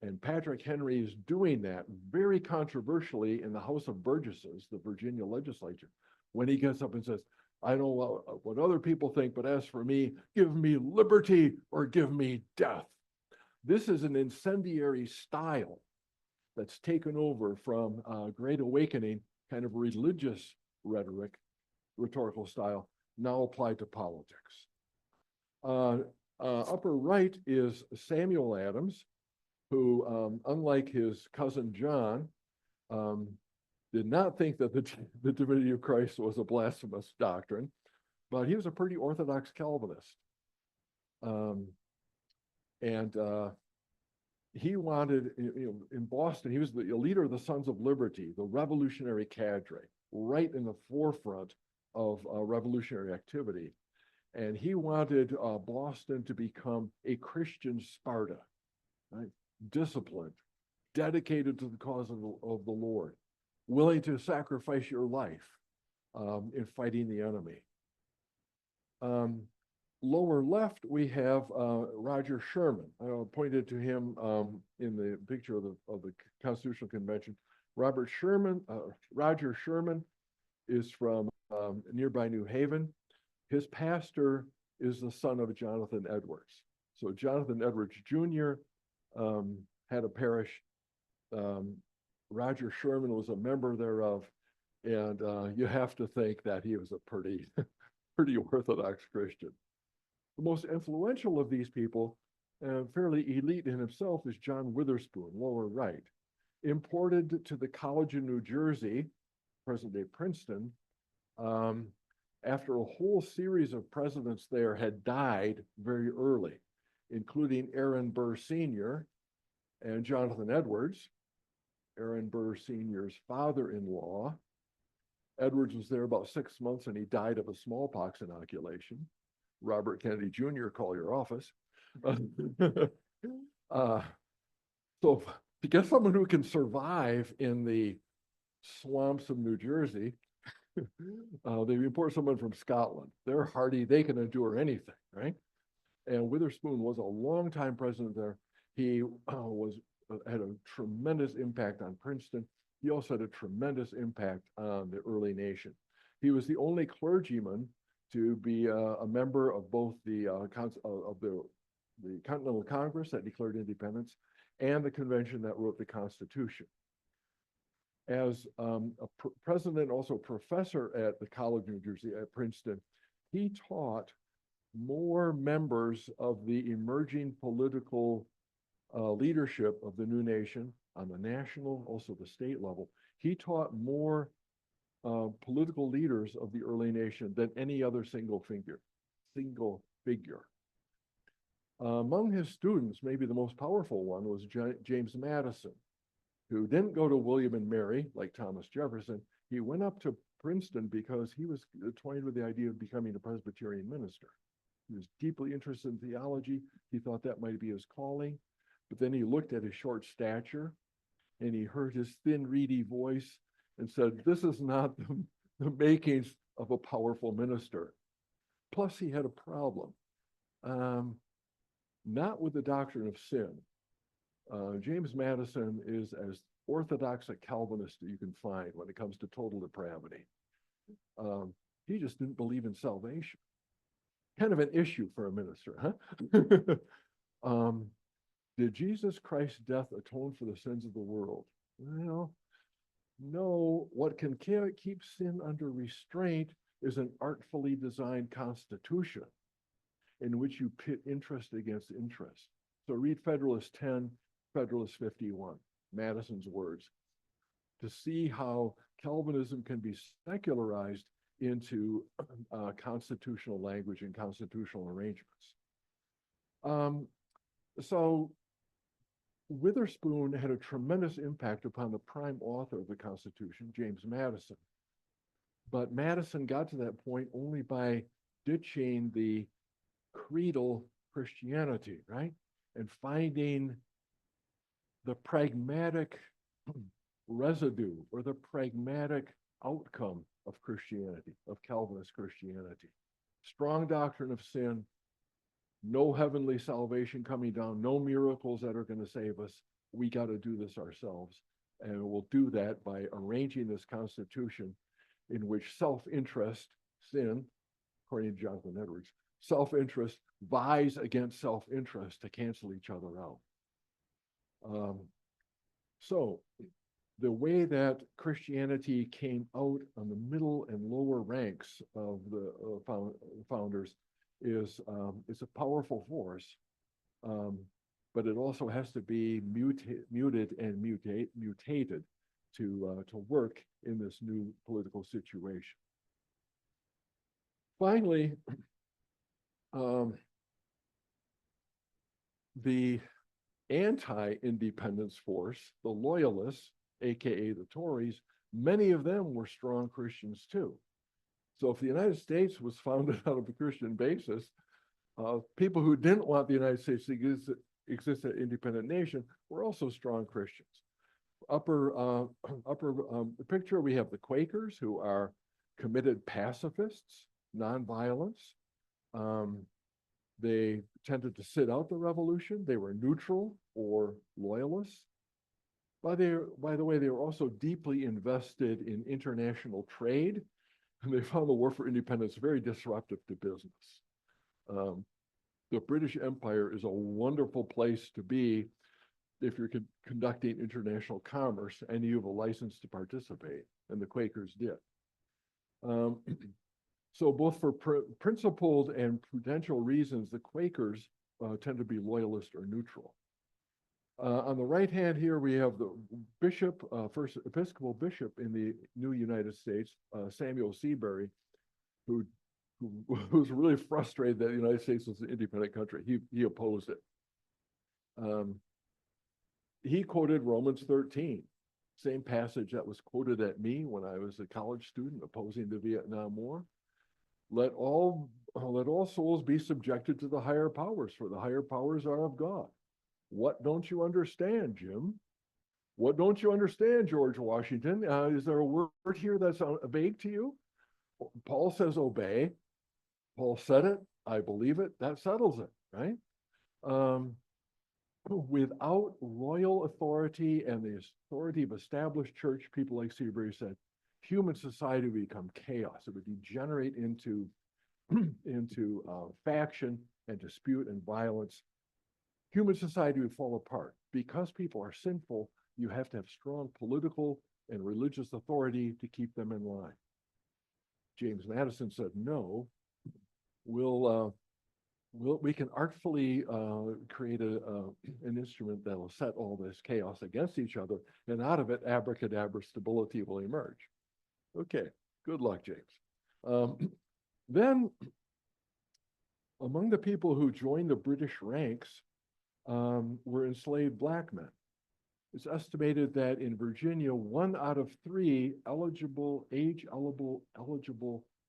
And Patrick Henry is doing that very controversially in the House of Burgesses, the Virginia legislature, when he gets up and says, I know what other people think, but as for me, give me liberty or give me death. This is an incendiary style that's taken over from Great Awakening kind of religious rhetoric, rhetorical style, now applied to politics. Upper right is Samuel Adams, who, unlike his cousin John, did not think that the divinity of Christ was a blasphemous doctrine, but he was a pretty orthodox Calvinist. He wanted, in Boston, he was the leader of the Sons of Liberty, the revolutionary cadre, right in the forefront of revolutionary activity. And he wanted Boston to become a Christian Sparta, right? Disciplined, dedicated to the cause of the Lord, willing to sacrifice your life in fighting the enemy. Lower left, we have Roger Sherman. I pointed to him in the picture of the Constitutional Convention. Roger Sherman is from nearby New Haven. His pastor is the son of Jonathan Edwards. So Jonathan Edwards Jr. Had a parish. Roger Sherman was a member thereof, and you have to think that he was a pretty orthodox Christian. The most influential of these people, fairly elite in himself, is John Witherspoon, lower right. Imported to the College in New Jersey, present-day Princeton, after a whole series of presidents there had died very early, including Aaron Burr Sr. and Jonathan Edwards, Aaron Burr Sr.'s father-in-law. Edwards was there about 6 months and he died of a smallpox inoculation. Robert Kennedy Jr., call your office. So to get someone who can survive in the swamps of New Jersey, they import someone from Scotland. They're hardy, they can endure anything, right? And Witherspoon was a longtime president there. He had a tremendous impact on Princeton. He also had a tremendous impact on the early nation. He was the only clergyman to be a member of both the Continental Congress that declared independence and the convention that wrote the Constitution. As a president, also professor at the College of New Jersey at Princeton, he taught more members of the emerging political leadership of the new nation on the national, also the state level. He taught more political leaders of the early nation than any other single figure. Among his students, maybe the most powerful one was James Madison, who didn't go to William and Mary like Thomas Jefferson. He went up to Princeton because he was toying with the idea of becoming a Presbyterian minister. He was deeply interested in theology. He thought that might be his calling. But then he looked at his short stature and he heard his thin, reedy voice and said, this is not the makings of a powerful minister. Plus, he had a problem, not with the doctrine of sin. James Madison is as orthodox a Calvinist that you can find when it comes to total depravity. He just didn't believe in salvation. Kind of an issue for a minister, huh? Did Jesus Christ's death atone for the sins of the world? Well, no. What can keep sin under restraint is an artfully designed constitution in which you pit interest against interest. So read Federalist 10, Federalist 51, Madison's words, to see how Calvinism can be secularized into constitutional language and constitutional arrangements. So Witherspoon had a tremendous impact upon the prime author of the Constitution, James Madison. But Madison got to that point only by ditching the creedal Christianity, right? And finding the pragmatic residue or the pragmatic outcome of Christianity, of Calvinist Christianity. Strong doctrine of sin, no heavenly salvation coming down, no miracles that are going to save us. We got to do this ourselves. And we'll do that by arranging this constitution in which self-interest, sin, according to Jonathan Edwards, self-interest vies against self-interest to cancel each other out. So the way that Christianity came out on the middle and lower ranks of the founders is it's a powerful force, but it also has to be muted and mutated to work in this new political situation. Finally, the anti-independence force, the loyalists, aka the Tories, many of them were strong Christians too. So if the United States was founded on a Christian basis, people who didn't want the United States to exist as an independent nation were also strong Christians. Upper picture, we have the Quakers, who are committed pacifists, nonviolence. They tended to sit out the revolution. They were neutral or loyalists. By the way, they were also deeply invested in international trade, and they found the War for Independence very disruptive to business. The British Empire is a wonderful place to be if you're conducting international commerce and you have a license to participate, and the Quakers did. So both for principled and prudential reasons, the Quakers tend to be loyalist or neutral. On the right hand here, we have the bishop, first Episcopal bishop in the new United States, Samuel Seabury, who was really frustrated that the United States was an independent country. He opposed it. He quoted Romans 13, same passage that was quoted at me when I was a college student opposing the Vietnam War. Let all souls be subjected to the higher powers, for the higher powers are of God. What don't you understand, Jim? What don't you understand, George Washington? Is there a word here that's vague to you? Paul says obey. Paul said it. I believe it. That settles it, right? Without royal authority and the authority of established church, people like Seabury said, human society would become chaos. It would degenerate into faction and dispute and violence. Human society would fall apart. Because people are sinful, you have to have strong political and religious authority to keep them in line. James Madison said, no, we can artfully create an instrument that will set all this chaos against each other, and out of it, abracadabra stability will emerge. Okay, good luck, James. Then, among the people who joined the British ranks were enslaved black men. It's estimated that in Virginia, 1 out of 3 eligible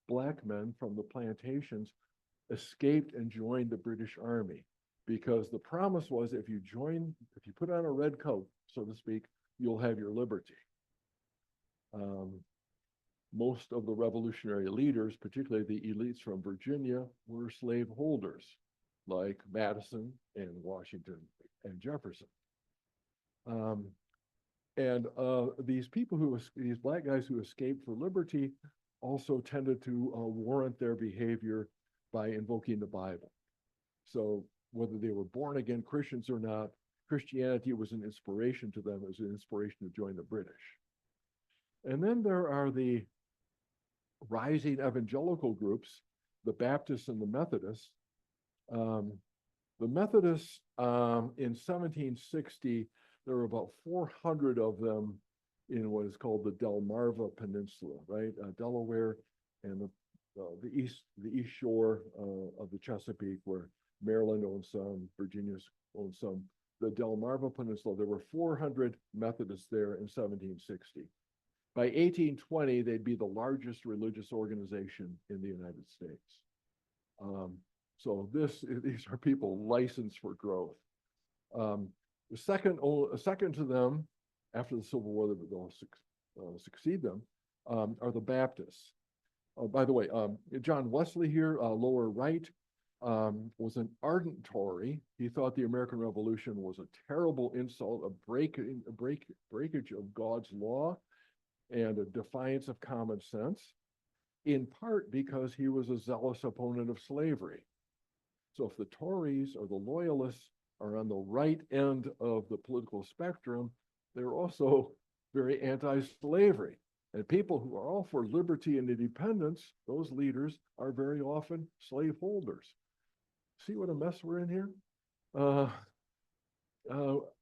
black men from the plantations escaped and joined the British Army, because the promise was if you put on a red coat, so to speak, you'll have your liberty. Most of the revolutionary leaders, particularly the elites from Virginia, were slaveholders, like Madison and Washington and Jefferson. And these people these black guys who escaped for liberty also tended to warrant their behavior by invoking the Bible. So whether they were born again Christians or not, Christianity was an inspiration to them. It was an inspiration to join the British. And then there are the rising evangelical groups, the Baptists and the Methodists. The Methodists in 1760, there were about 400 of them in what is called the Delmarva Peninsula, right? Delaware and the east shore of the Chesapeake, where Maryland owns some, Virginia owns some. The Delmarva Peninsula, there were 400 Methodists there in 1760. By 1820, they'd be the largest religious organization in the United States. So these are people licensed for growth. Second to them, after the Civil War, that will succeed them, are the Baptists. By the way, John Wesley here, lower right, was an ardent Tory. He thought the American Revolution was a terrible insult, a breakage of God's law, and a defiance of common sense, in part because he was a zealous opponent of slavery. So if the Tories or the Loyalists are on the right end of the political spectrum, they're also very anti-slavery. And people who are all for liberty and independence, those leaders are very often slaveholders. See what a mess we're in here?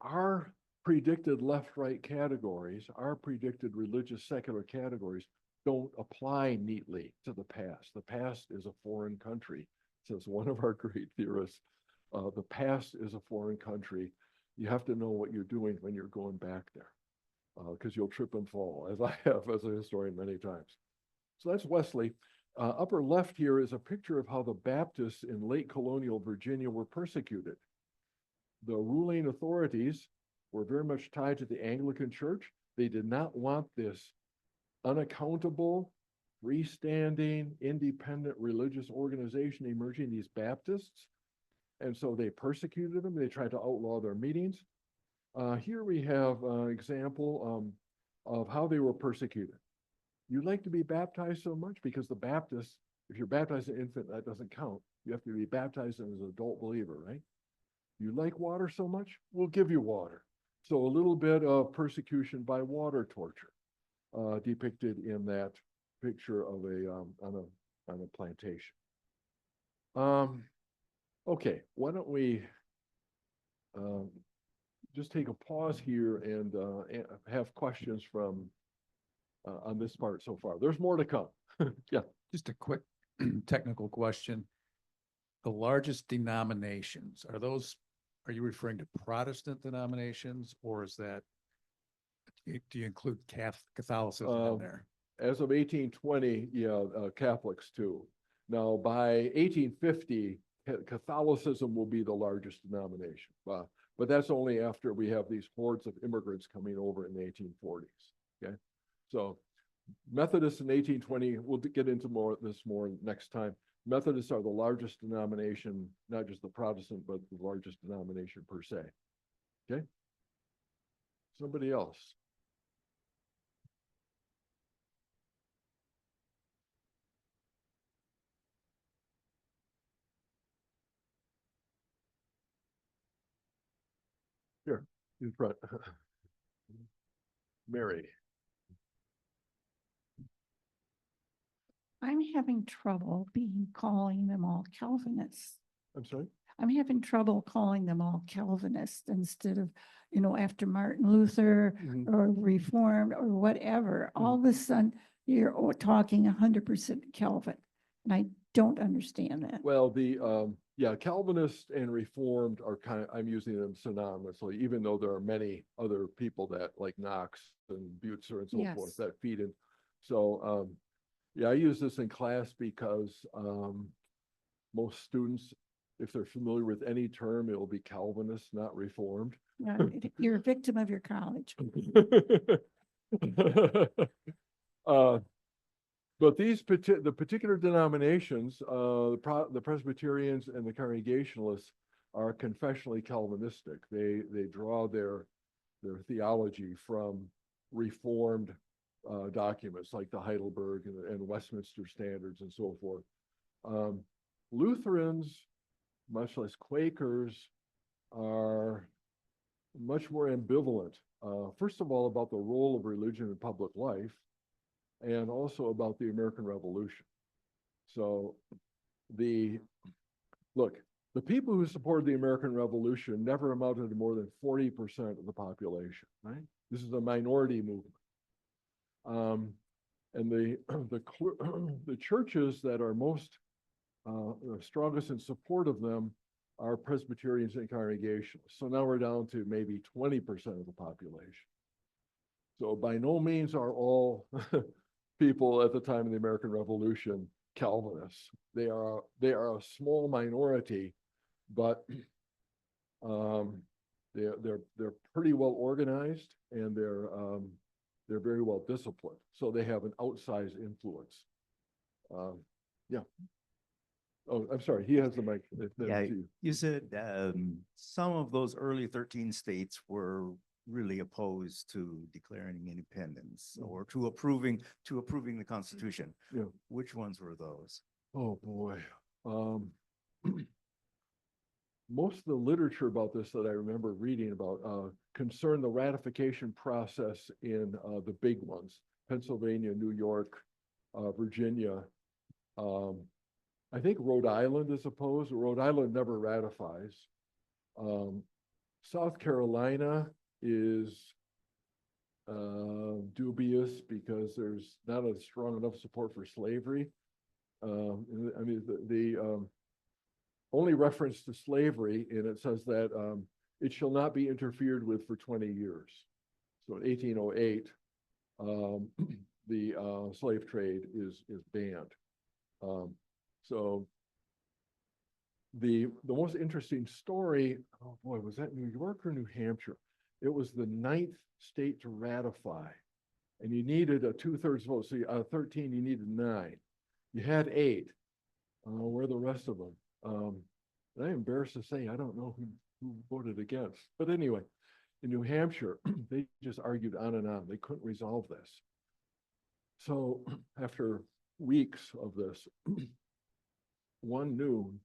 Our predicted left-right categories, our predicted religious secular categories don't apply neatly to the past. The past is a foreign country, says one of our great theorists. The past is a foreign country. You have to know what you're doing when you're going back there, because you'll trip and fall, as I have as a historian many times. So that's Wesley. Upper left here is a picture of how the Baptists in late colonial Virginia were persecuted. The ruling authorities were very much tied to the Anglican Church. They did not want this unaccountable, freestanding, independent religious organization emerging, these Baptists. And so they persecuted them. They tried to outlaw their meetings. Here we have an example of how they were persecuted. You'd like to be baptized so much because the Baptists, if you're baptized as an infant, that doesn't count. You have to be baptized as an adult believer, right? You like water so much? We'll give you water. So a little bit of persecution by water torture depicted in that picture of on a plantation. Okay, why don't we just take a pause here and have questions from on this part so far. There's more to come. Yeah. Just a quick technical question. The largest denominations, are you referring to Protestant denominations, or is that, do you include Catholicism in there? As of 1820, yeah, Catholics too. Now by 1850, Catholicism will be the largest denomination. But that's only after we have these hordes of immigrants coming over in the 1840s. Okay, so Methodists in 1820, we'll get into this more next time. Methodists are the largest denomination, not just the Protestant, but the largest denomination per se. Okay, somebody else. Here, in front. Mary. I'm having trouble calling them all Calvinists. I'm sorry? I'm having trouble calling them all Calvinists instead of, after Martin Luther or Reformed or whatever. All of a sudden, you're talking 100% Calvin. And I don't understand that. Well, yeah, Calvinist and Reformed are I'm using them synonymously, even though there are many other people that, like Knox and Butzer and so forth, that feed in. So, yeah, I use this in class because most students, if they're familiar with any term, it will be Calvinist, not Reformed. You're a victim of your college. But the particular denominations, the Presbyterians and the Congregationalists, are confessionally Calvinistic. They draw their theology from Reformed documents like the Heidelberg and Westminster Standards and so forth. Lutherans, much less Quakers, are much more ambivalent. First of all, about the role of religion in public life, and also about the American Revolution. So the people who supported the American Revolution never amounted to more than 40% of the population, right? This is a minority movement. And the churches that are most strongest in support of them are Presbyterians and Congregationalists. So now we're down to maybe 20% of the population. So by no means are all people at the time of the American Revolution Calvinists. They are a small minority, but they're pretty well organized, and they're very well disciplined. So they have an outsized influence. Yeah. Oh, I'm sorry. He has the mic. Yeah, you said some of those early 13 states were really opposed to declaring independence or to approving the Constitution. Yeah. Which ones were those? Oh boy. Most of the literature about this that I remember reading about concerned the ratification process in the big ones: Pennsylvania, New York, Virginia. I think Rhode Island is opposed. Rhode Island never ratifies. South Carolina is dubious because there's not a strong enough support for slavery. I mean, the only reference to slavery, and it says that it shall not be interfered with for 20 years. So in 1808, the slave trade is banned. So the most interesting story, oh boy, was that New York or New Hampshire? It was the 9th state to ratify, and you needed a 2/3 vote. So out of 13, you needed 9. You had 8. Where are the rest of them? I'm embarrassed to say I don't know who voted against. But anyway, in New Hampshire, they just argued on and on. They couldn't resolve this. So after weeks of this, one noon,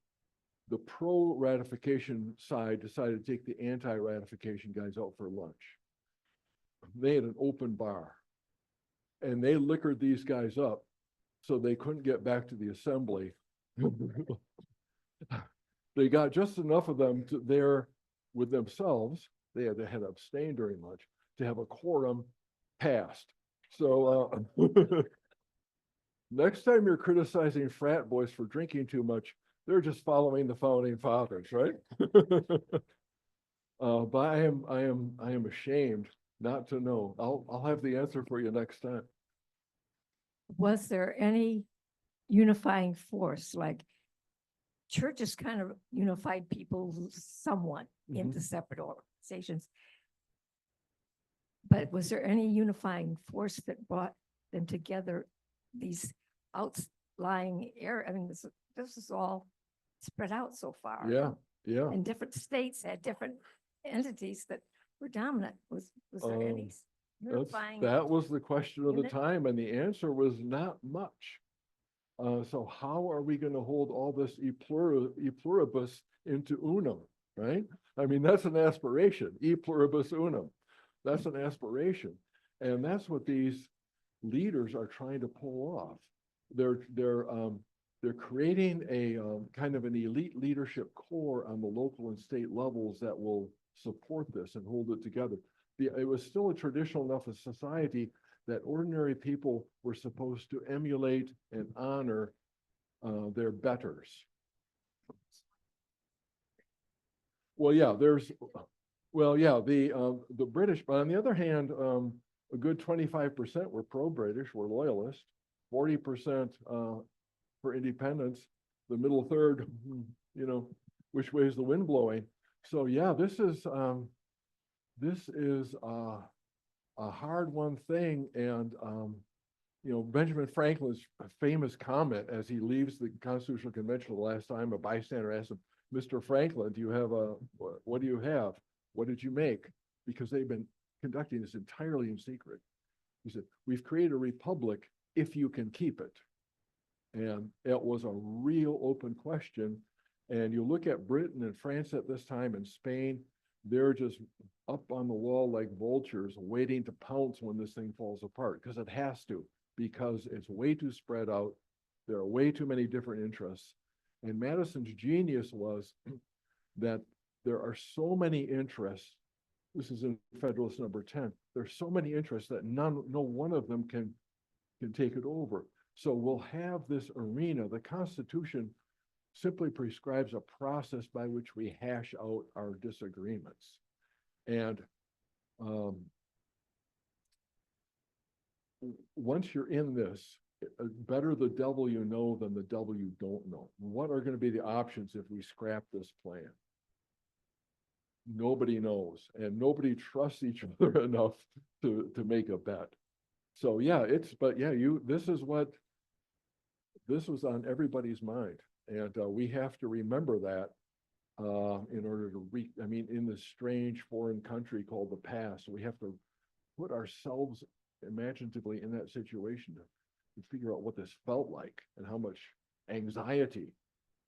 the pro-ratification side decided to take the anti-ratification guys out for lunch. They had an open bar, and they liquored these guys up so they couldn't get back to the assembly. They got just enough of them there with themselves. They had to abstain during lunch to have a quorum passed. So next time you're criticizing frat boys for drinking too much, they're just following the founding fathers, right? But I am ashamed not to know. I'll have the answer for you next time. Was there any unifying force? Like, churches kind of unified people somewhat into separate organizations. But was there any unifying force that brought them together, these outlying area? I mean, this is all spread out so far. Yeah, yeah. And different states had different entities that were dominant. Was there any unifying? That was the question of the unit? time, and the answer was not much. So how are we going to hold all this e pluribus into unum, right? I mean, that's an aspiration, e pluribus unum. That's an aspiration. And that's what these leaders are trying to pull off. They're creating a kind of an elite leadership core on the local and state levels that will support this and hold it together. It was still a traditional enough a society that ordinary people were supposed to emulate and honor their betters. Well, yeah, the British, but on the other hand, a good 25% were pro-British, were loyalist, 40% for independence, the middle third, you know, which way is the wind blowing? So yeah, this is a hard-won thing, and you know, Benjamin Franklin's famous comment as he leaves the Constitutional Convention the last time, a bystander asked him, "Mr. Franklin, do you have what do you have? What did you make?" Because they've been conducting this entirely in secret. He said, we've created a republic if you can keep it. And it was a real open question. And you look at Britain and France at this time and Spain, they're just up on the wall like vultures waiting to pounce when this thing falls apart, because it has to, because it's way too spread out. There are way too many different interests. And Madison's genius was that there are so many interests. This is in Federalist number 10. There's so many interests that no one of them can take it over. So we'll have this arena. The Constitution simply prescribes a process by which we hash out our disagreements. And once you're in this, better the devil you know than the devil you don't know. What are going to be the options if we scrap this plan? Nobody knows, and nobody trusts each other enough to make a bet. So yeah, this was on everybody's mind. And we have to remember that in order to in this strange foreign country called the past, we have to put ourselves imaginatively in that situation to figure out what this felt like and how much anxiety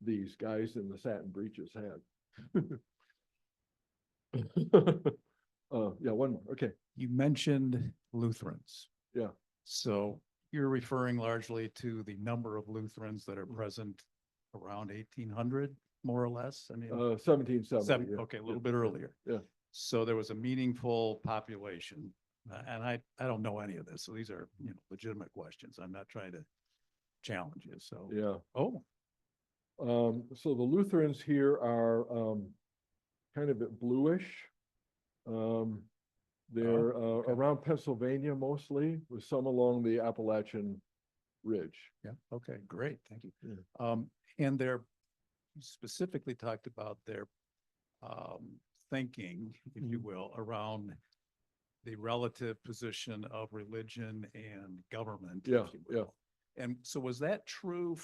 these guys in the satin breeches had. Yeah, one more. Okay. You mentioned Lutherans. Yeah. So you're referring largely to the number of Lutherans that are present around 1800, more or less? I mean, 1770. Yeah. okay, a little bit earlier. Yeah. So there was a meaningful population. And I don't know any of this. So these are, legitimate questions. I'm not trying to challenge you. So, Yeah. oh, So the Lutherans here are kind of bluish. They're okay. around Pennsylvania mostly, with some along the Appalachian Ridge. yeah. Okay, great. Thank you. Yeah. And you specifically talked about their thinking, if you will, around the relative position of religion and government. if Yeah, you will. And so was that true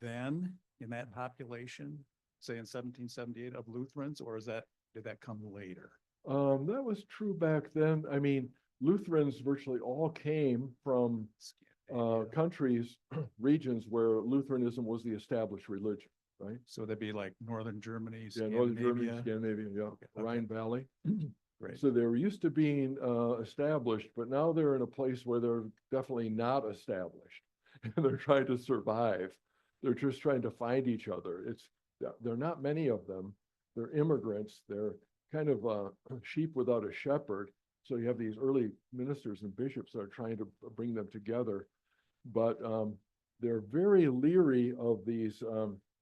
then in that population, say in 1778 of Lutherans, or did that come later? That was true back then. I mean, Lutherans virtually all came from Scandinavia. countries, regions where Lutheranism was the established religion, right? So that'd be like Northern Germany, Yeah, Northern Germany, Scandinavia. Scandinavia, yeah, Okay. Rhine Valley. Great. So they were used to being established, but now they're in a place where they're definitely not established. And they're trying to survive. They're just trying to find each other. There are not many of them. They're immigrants. They're kind of sheep without a shepherd. So you have these early ministers and bishops that are trying to bring them together. But they're very leery of these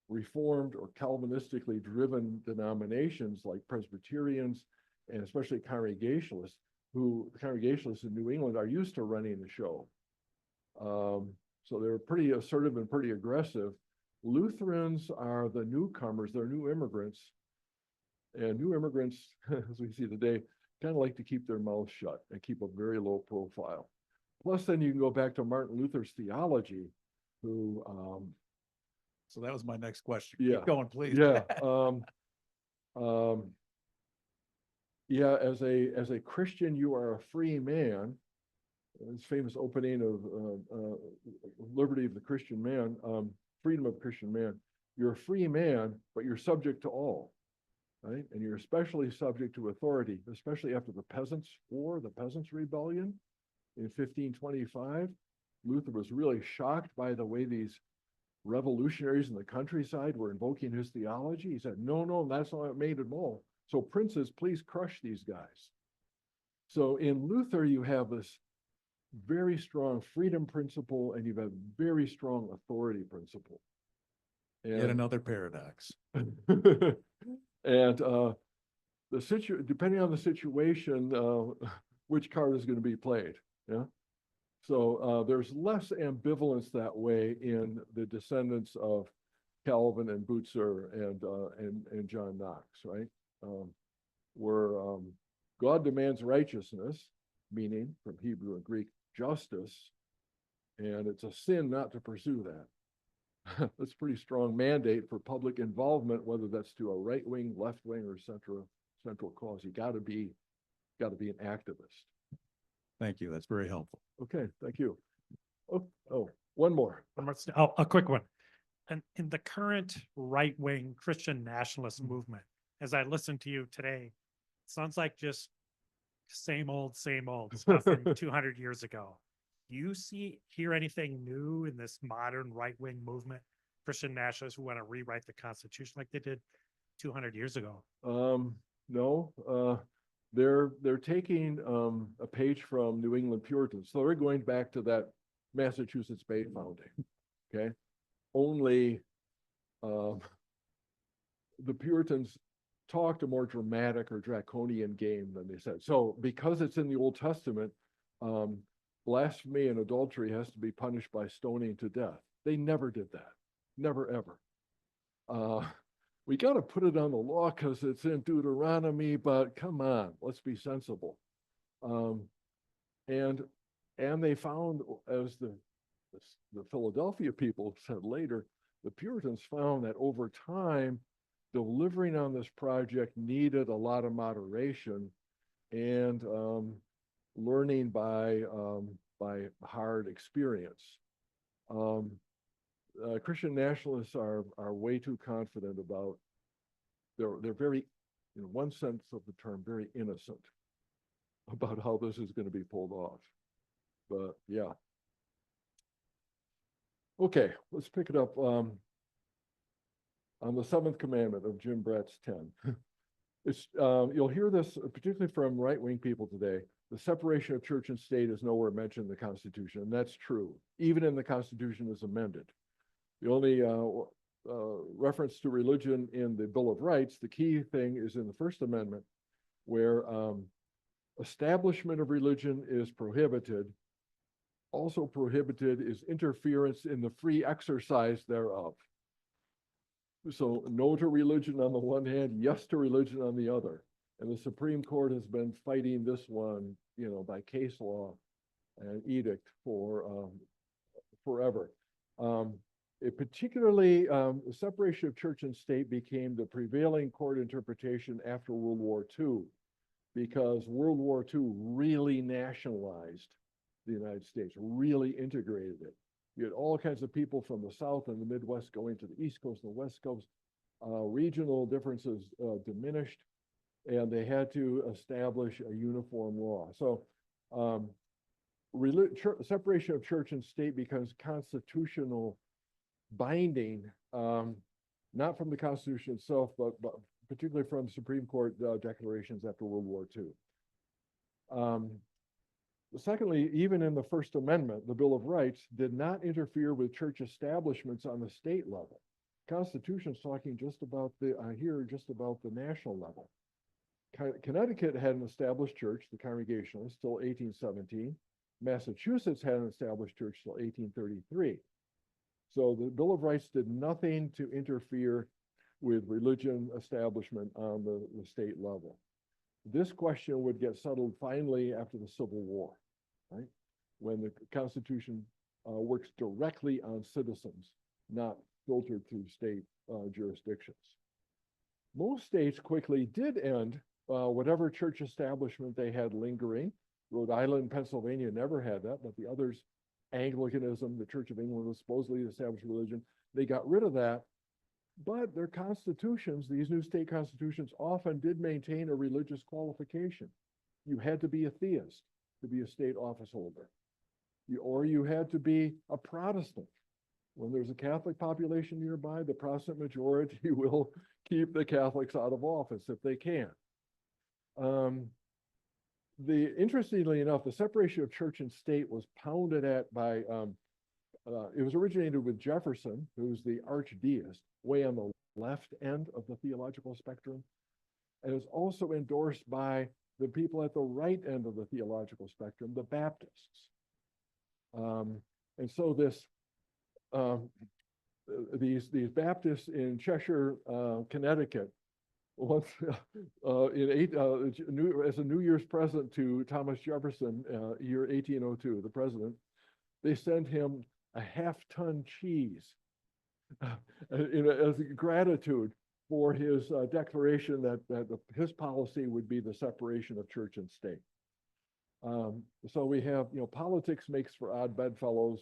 Reformed or Calvinistically driven denominations like Presbyterians and especially Congregationalists, Congregationalists in New England are used to running the show. So they're pretty assertive and pretty aggressive. Lutherans are the newcomers, they're new immigrants. And new immigrants, as we see today, kind of like to keep their mouths shut and keep a very low profile. Plus, then you can go back to Martin Luther's theology, who So that was my next question. Yeah. Keep going, please. yeah, yeah, as a Christian, you are a free man. This famous opening of Liberty of the Christian Man, freedom of the Christian man. You're a free man, but you're subject to all, right? And you're especially subject to authority, especially after the Peasants' War, the Peasants' Rebellion in 1525. Luther was really shocked by the way these revolutionaries in the countryside were invoking his theology. He said, no, that's not what it made at all. So princes, please crush these guys. So in Luther, you have this very strong freedom principle and you have very strong authority principle. And, Yet another paradox. and depending on the situation, which card is going to be played. Yeah. So there's less ambivalence that way in the descendants of Calvin and Butzer and John Knox, right? Where God demands righteousness, meaning from Hebrew and Greek, justice, and it's a sin not to pursue that. That's a pretty strong mandate for public involvement, whether that's to a right wing, left wing, or central cause. You got to be an activist. Thank you. That's very helpful. Okay, thank you. One more. A quick one. And in the current right-wing Christian nationalist movement, as I listen to you today, sounds like just same old stuff from 200 years ago. Do you hear anything new in this modern right-wing movement, Christian nationalists who want to rewrite the Constitution like they did 200 years ago? No, they're taking a page from New England Puritans. So they're going back to that Massachusetts Bay founding. Okay, only the Puritans talked a more dramatic or draconian game than they said. So because it's in the Old Testament, blasphemy and adultery has to be punished by stoning to death. They never did that. Never, ever. We got to put it on the law because it's in Deuteronomy, but come on, let's be sensible. And they found, as the Philadelphia people said later, the Puritans found that over time, delivering on this project needed a lot of moderation and learning by hard experience. Christian nationalists are way too confident about, they're very, in one sense of the term, very innocent about how this is going to be pulled off. But yeah. Okay, let's pick it up on the seventh commandment of Jim Bratt's 10. It's you'll hear this particularly from right-wing people today. The separation of church and state is nowhere mentioned in the Constitution, and that's true, even in the Constitution as amended. The only reference to religion in the Bill of Rights, the key thing is in the First Amendment, where establishment of religion is prohibited. Also prohibited is interference in the free exercise thereof. So no to religion on the one hand, yes to religion on the other. And the Supreme Court has been fighting this one, by case law and edict for forever. Particularly, the separation of church and state became the prevailing court interpretation after World War II, because World War II really nationalized the United States, really integrated it. You had all kinds of people from the South and the Midwest going to the East Coast and the West Coast. Regional differences diminished, and they had to establish a uniform law. So separation of church and state becomes constitutional binding, not from the Constitution itself, but particularly from Supreme Court declarations after World War II. Secondly, even in the First Amendment, the Bill of Rights did not interfere with church establishments on the state level. Constitution's talking just about the national level. Connecticut had an established church, the Congregationalists, till 1817. Massachusetts had an established church till 1833. So the Bill of Rights did nothing to interfere with religion establishment on the state level. This question would get settled finally after the Civil War, right? When the Constitution works directly on citizens, not filtered through state jurisdictions. Most states quickly did end whatever church establishment they had lingering. Rhode Island and Pennsylvania never had that, but the others, Anglicanism, the Church of England was supposedly the established religion. They got rid of that, but their constitutions, these new state constitutions, often did maintain a religious qualification. You had to be a theist to be a state office holder, or you had to be a Protestant. When there's a Catholic population nearby, the Protestant majority will keep the Catholics out of office if they can. Interestingly enough, the separation of church and state was pounded at by, it was originated with Jefferson, who's the archdeist, way on the left end of the theological spectrum. And it was also endorsed by the people at the right end of the theological spectrum, the Baptists. And so these Baptists in Cheshire, Connecticut, once as a New Year's present to Thomas Jefferson, year 1802, the president, they sent him a half-ton cheese as gratitude for his declaration that his policy would be the separation of church and state. So we have, politics makes for odd bedfellows.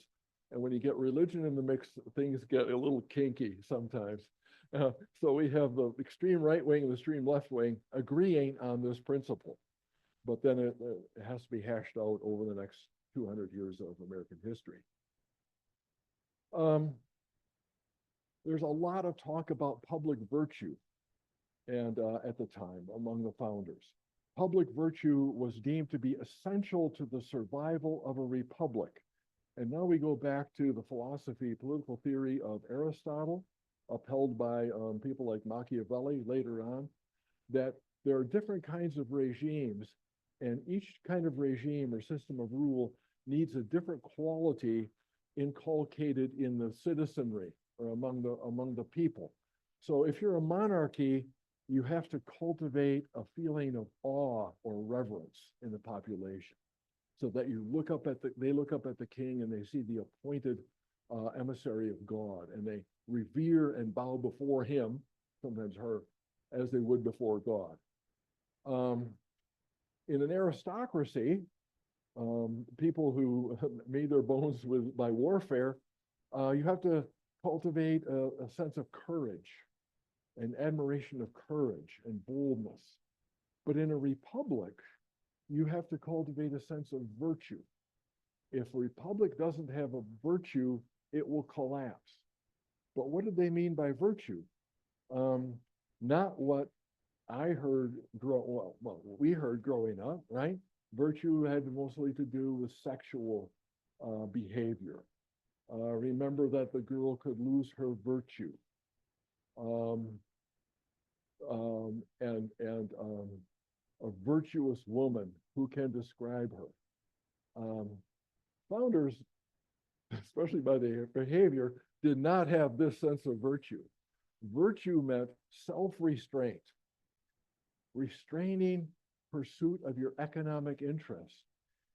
And when you get religion in the mix, things get a little kinky sometimes. So we have the extreme right wing and the extreme left wing agreeing on this principle. But then it has to be hashed out over the next 200 years of American history. There's a lot of talk about public virtue and at the time among the founders. Public virtue was deemed to be essential to the survival of a republic. And now we go back to the philosophy, political theory of Aristotle, upheld by people like Machiavelli later on, that there are different kinds of regimes, and each kind of regime or system of rule needs a different quality inculcated in the citizenry or among the people. So if you're a monarchy, you have to cultivate a feeling of awe or reverence in the population, so that they look up at the king and they see the appointed emissary of God, and they revere and bow before him, sometimes her, as they would before God. In an aristocracy, people who made their bones by warfare, you have to cultivate a sense of courage and admiration of courage and boldness. But in a republic, you have to cultivate a sense of virtue. If a republic doesn't have a virtue, it will collapse. But what did they mean by virtue? Not what I heard, we heard growing up, right? Virtue had mostly to do with sexual behavior. Remember that the girl could lose her virtue. A virtuous woman, who can describe her? Founders, especially by their behavior, did not have this sense of virtue. Virtue meant self-restraint, restraining pursuit of your economic interests,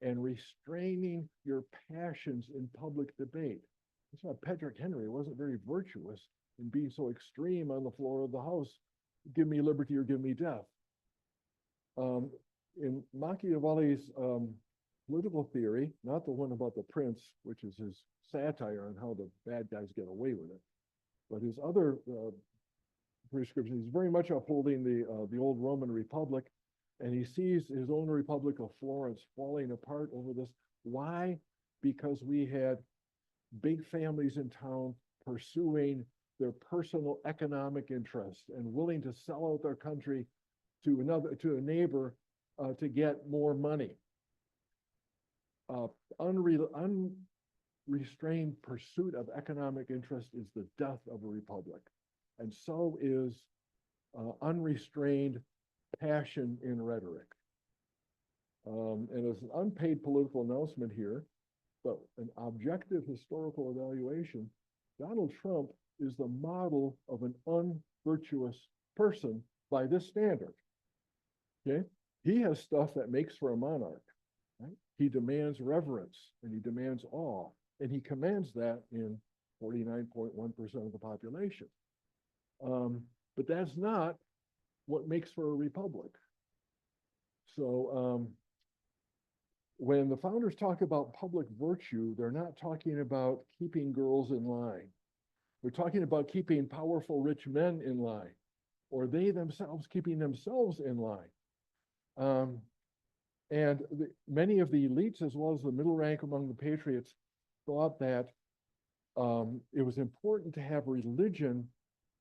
and restraining your passions in public debate. That's why Patrick Henry wasn't very virtuous in being so extreme on the floor of the House. Give me liberty or give me death. In Machiavelli's political theory, not the one about the prince, which is his satire on how the bad guys get away with it, but his other prescriptions, he's very much upholding the old Roman Republic, and he sees his own Republic of Florence falling apart over this. Why? Because we had big families in town pursuing their personal economic interests and willing to sell out their country to a neighbor to get more money. Unrestrained pursuit of economic interest is the death of a republic, and so is unrestrained passion in rhetoric. And as an unpaid political announcement here, but an objective historical evaluation, Donald Trump is the model of an unvirtuous person by this standard. Okay, he has stuff that makes for a monarch. Right? He demands reverence and he demands awe, and he commands that in 49.1% of the population. But that's not what makes for a republic. So when the founders talk about public virtue, they're not talking about keeping girls in line. They're talking about keeping powerful rich men in line, or they themselves keeping themselves in line. And many of the elites, as well as the middle rank among the patriots, thought that it was important to have religion,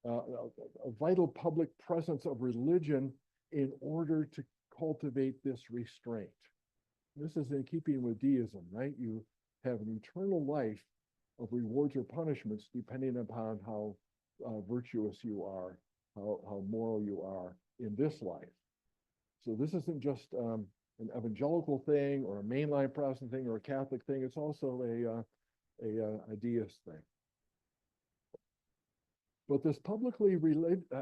a vital public presence of religion, in order to cultivate this restraint. This is in keeping with deism, right? You have an eternal life of rewards or punishments depending upon how virtuous you are, how moral you are in this life. So this isn't just an evangelical thing or a mainline Protestant thing or a Catholic thing. It's also a deist thing. But this publicly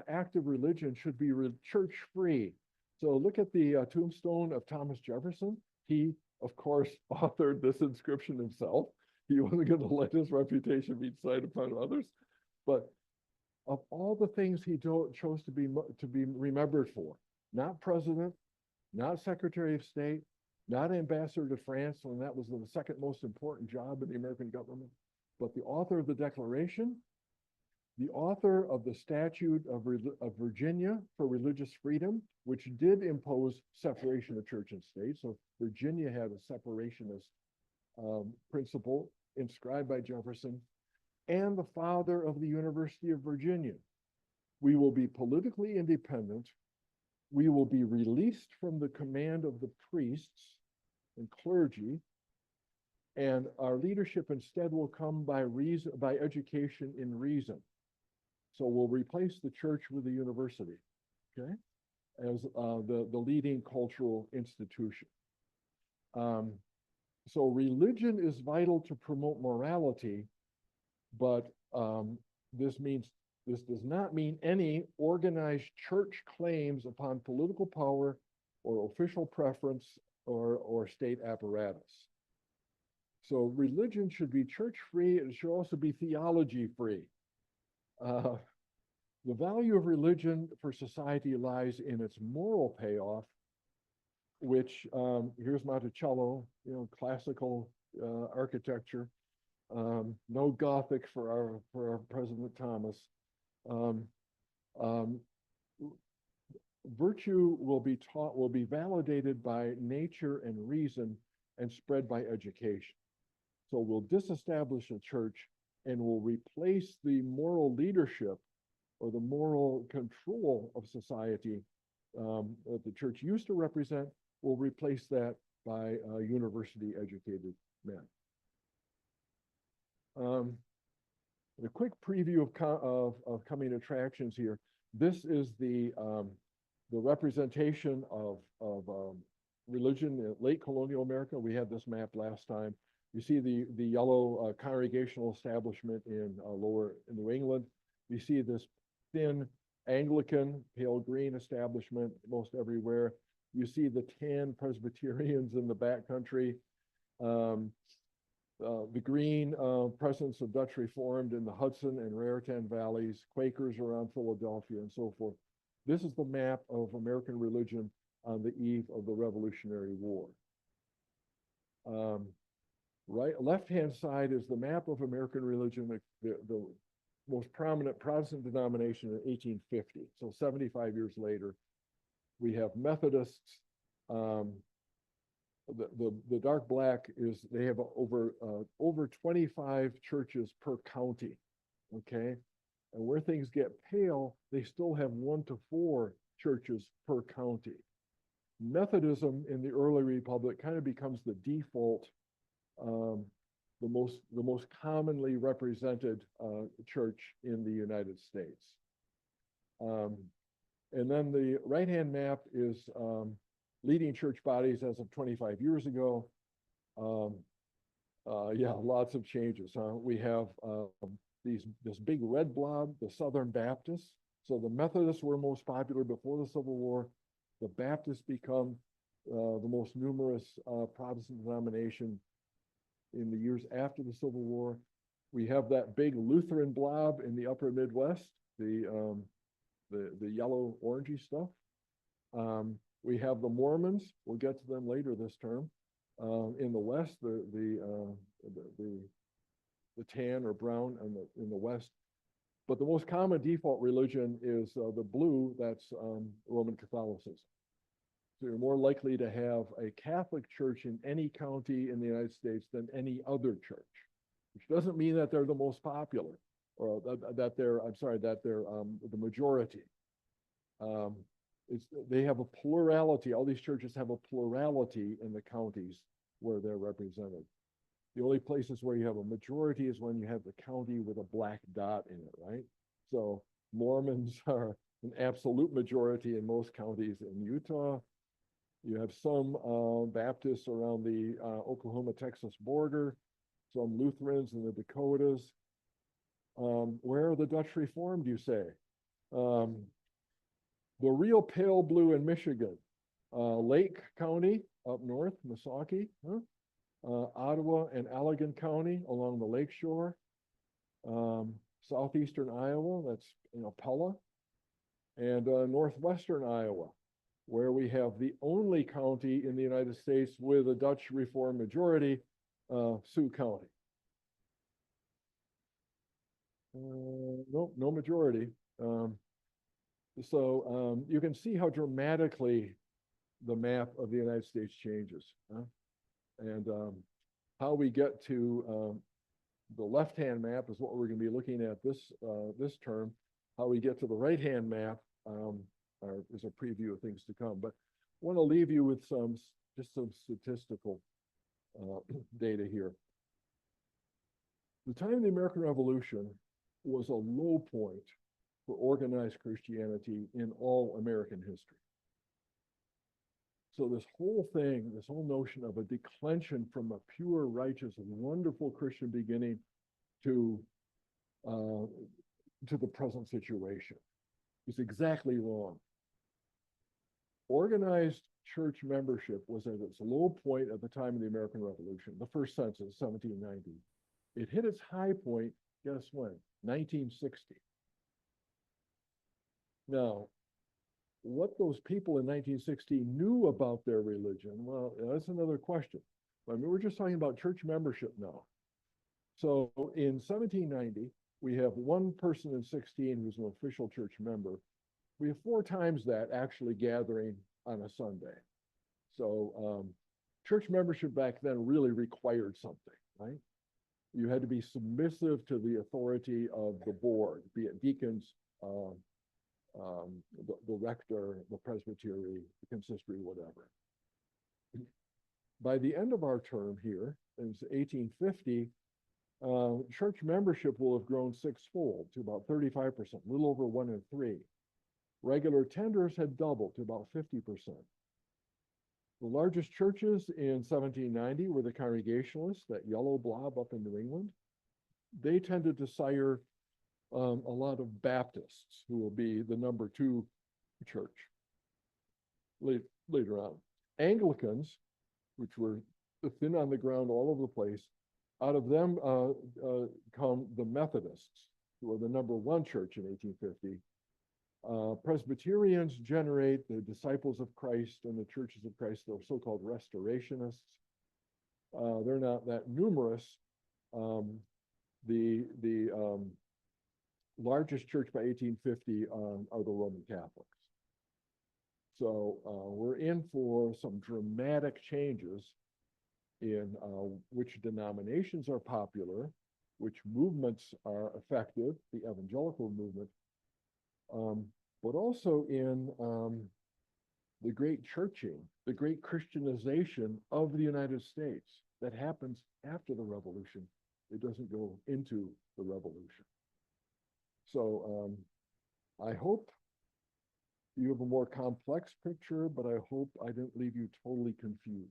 active religion should be church-free. So look at the tombstone of Thomas Jefferson. He, of course, authored this inscription himself. He wasn't going to let his reputation be decided upon others. But of all the things he chose to be remembered for, not president, not Secretary of State, not ambassador to France, when that was the second most important job in the American government, but the author of the Declaration, the author of the Statute of Virginia for religious freedom, which did impose separation of church and state. So Virginia had a separationist principle inscribed by Jefferson, and the father of the University of Virginia. We will be politically independent. We will be released from the command of the priests and clergy, and our leadership instead will come by education in reason. So we'll replace the church with the university, okay, as the leading cultural institution. So religion is vital to promote morality, but this does not mean any organized church claims upon political power or official preference or state apparatus. So religion should be church-free. It should also be theology-free. The value of religion for society lies in its moral payoff, which here's Monticello, classical architecture. No Gothic for our President Thomas. Virtue will be validated by nature and reason and spread by education. So we'll disestablish a church and will replace the moral leadership or the moral control of society that the church used to represent. We'll replace that by university-educated men. A quick preview of coming attractions here. This is the representation of religion in late colonial America. We had this map last time. You see the yellow congregational establishment in lower New England. You see this thin Anglican, pale green establishment most everywhere. You see the tan Presbyterians in the backcountry. The green presence of Dutch Reformed in the Hudson and Raritan valleys, Quakers around Philadelphia, and so forth. This is the map of American religion on the eve of the Revolutionary War. Left-hand side is the map of American religion, the most prominent Protestant denomination in 1850. So 75 years later, we have Methodists. The dark black is they have over 25 churches per county, okay? And where things get pale, they still have 1 to 4 churches per county. Methodism in the early republic kind of becomes the default, the most commonly represented church in the United States. And then the right-hand map is leading church bodies as of 25 years ago. Yeah, lots of changes. We have this big red blob, the Southern Baptists. So the Methodists were most popular before the Civil War. The Baptists become the most numerous Protestant denomination in the years after the Civil War. We have that big Lutheran blob in the upper Midwest, the yellow orangey stuff. We have the Mormons. We'll get to them later this term. In the West, the tan or brown in the West. But the most common default religion is the blue. That's Roman Catholicism. So you're more likely to have a Catholic church in any county in the United States than any other church, which doesn't mean that they're the most popular or that they're the majority. They have a plurality. All these churches have a plurality in the counties where they're represented. The only places where you have a majority is when you have the county with a black dot in it, right? So Mormons are an absolute majority in most counties in Utah. You have some Baptists around the Oklahoma-Texas border, some Lutherans in the Dakotas. Where are the Dutch Reformed, you say? The real pale blue in Michigan, Lake County up north, Missaukee, Ottawa and Allegan County along the lake shore, southeastern Iowa, that's, Pella, and northwestern Iowa, where we have the only county in the United States with a Dutch Reformed majority, Sioux County. Nope, no majority. You can see how dramatically the map of the United States changes. And how we get to the left-hand map is what we're going to be looking at this term. How we get to the right-hand map is a preview of things to come. But I want to leave you with just some statistical data here. The time of the American Revolution was a low point for organized Christianity in all American history. So this whole thing, this whole notion of a declension from a pure, righteous, wonderful Christian beginning to the present situation is exactly wrong. Organized church membership was at its low point at the time of the American Revolution, the first census, 1790. It hit its high point, guess when? 1960. Now, what those people in 1960 knew about their religion, well, that's another question. I mean, we're just talking about church membership now. So in 1790, we have one person in 16 who's an official church member. We have 4 times that actually gathering on a Sunday. So church membership back then really required something, right? You had to be submissive to the authority of the board, be it deacons, the rector, the presbytery, the consistory, whatever. By the end of our term here, in 1850, church membership will have grown 6-fold to about 35%, a little over 1 in 3. Regular tenders had doubled to about 50%. The largest churches in 1790 were the Congregationalists, that yellow blob up in New England. They tended to sire a lot of Baptists, who will be the number 2 church later on. Anglicans, which were thin on the ground all over the place, out of them come the Methodists, who are the number 1 church in 1850. Presbyterians generate the Disciples of Christ and the Churches of Christ, the so-called Restorationists. They're not that numerous. The largest church by 1850 are the Roman Catholics. So we're in for some dramatic changes in which denominations are popular, which movements are effective, the evangelical movement, but also in the great churching, the great Christianization of the United States that happens after the Revolution. It doesn't go into the Revolution. So I hope you have a more complex picture, but I hope I didn't leave you totally confused.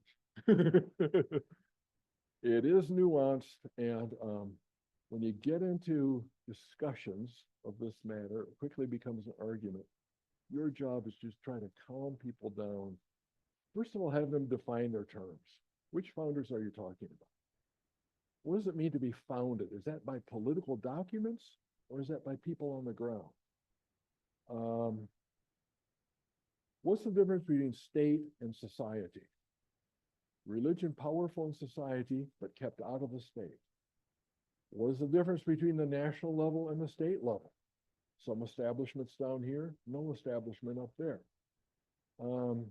It is nuanced, and when you get into discussions of this matter, it quickly becomes an argument. Your job is just try to calm people down. First of all, have them define their terms. Which founders are you talking about? What does it mean to be founded? Is that by political documents, or is that by people on the ground? What's the difference between state and society? Religion powerful in society, but kept out of the state. What is the difference between the national level and the state level? Some establishments down here, no establishment up there. So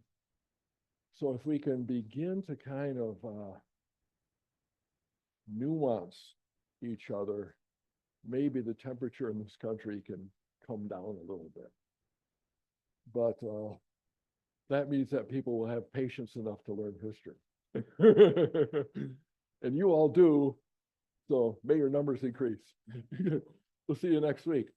if we can begin to kind of nuance each other, maybe the temperature in this country can come down a little bit. But that means that people will have patience enough to learn history. And you all do, so may your numbers increase. We'll see you next week.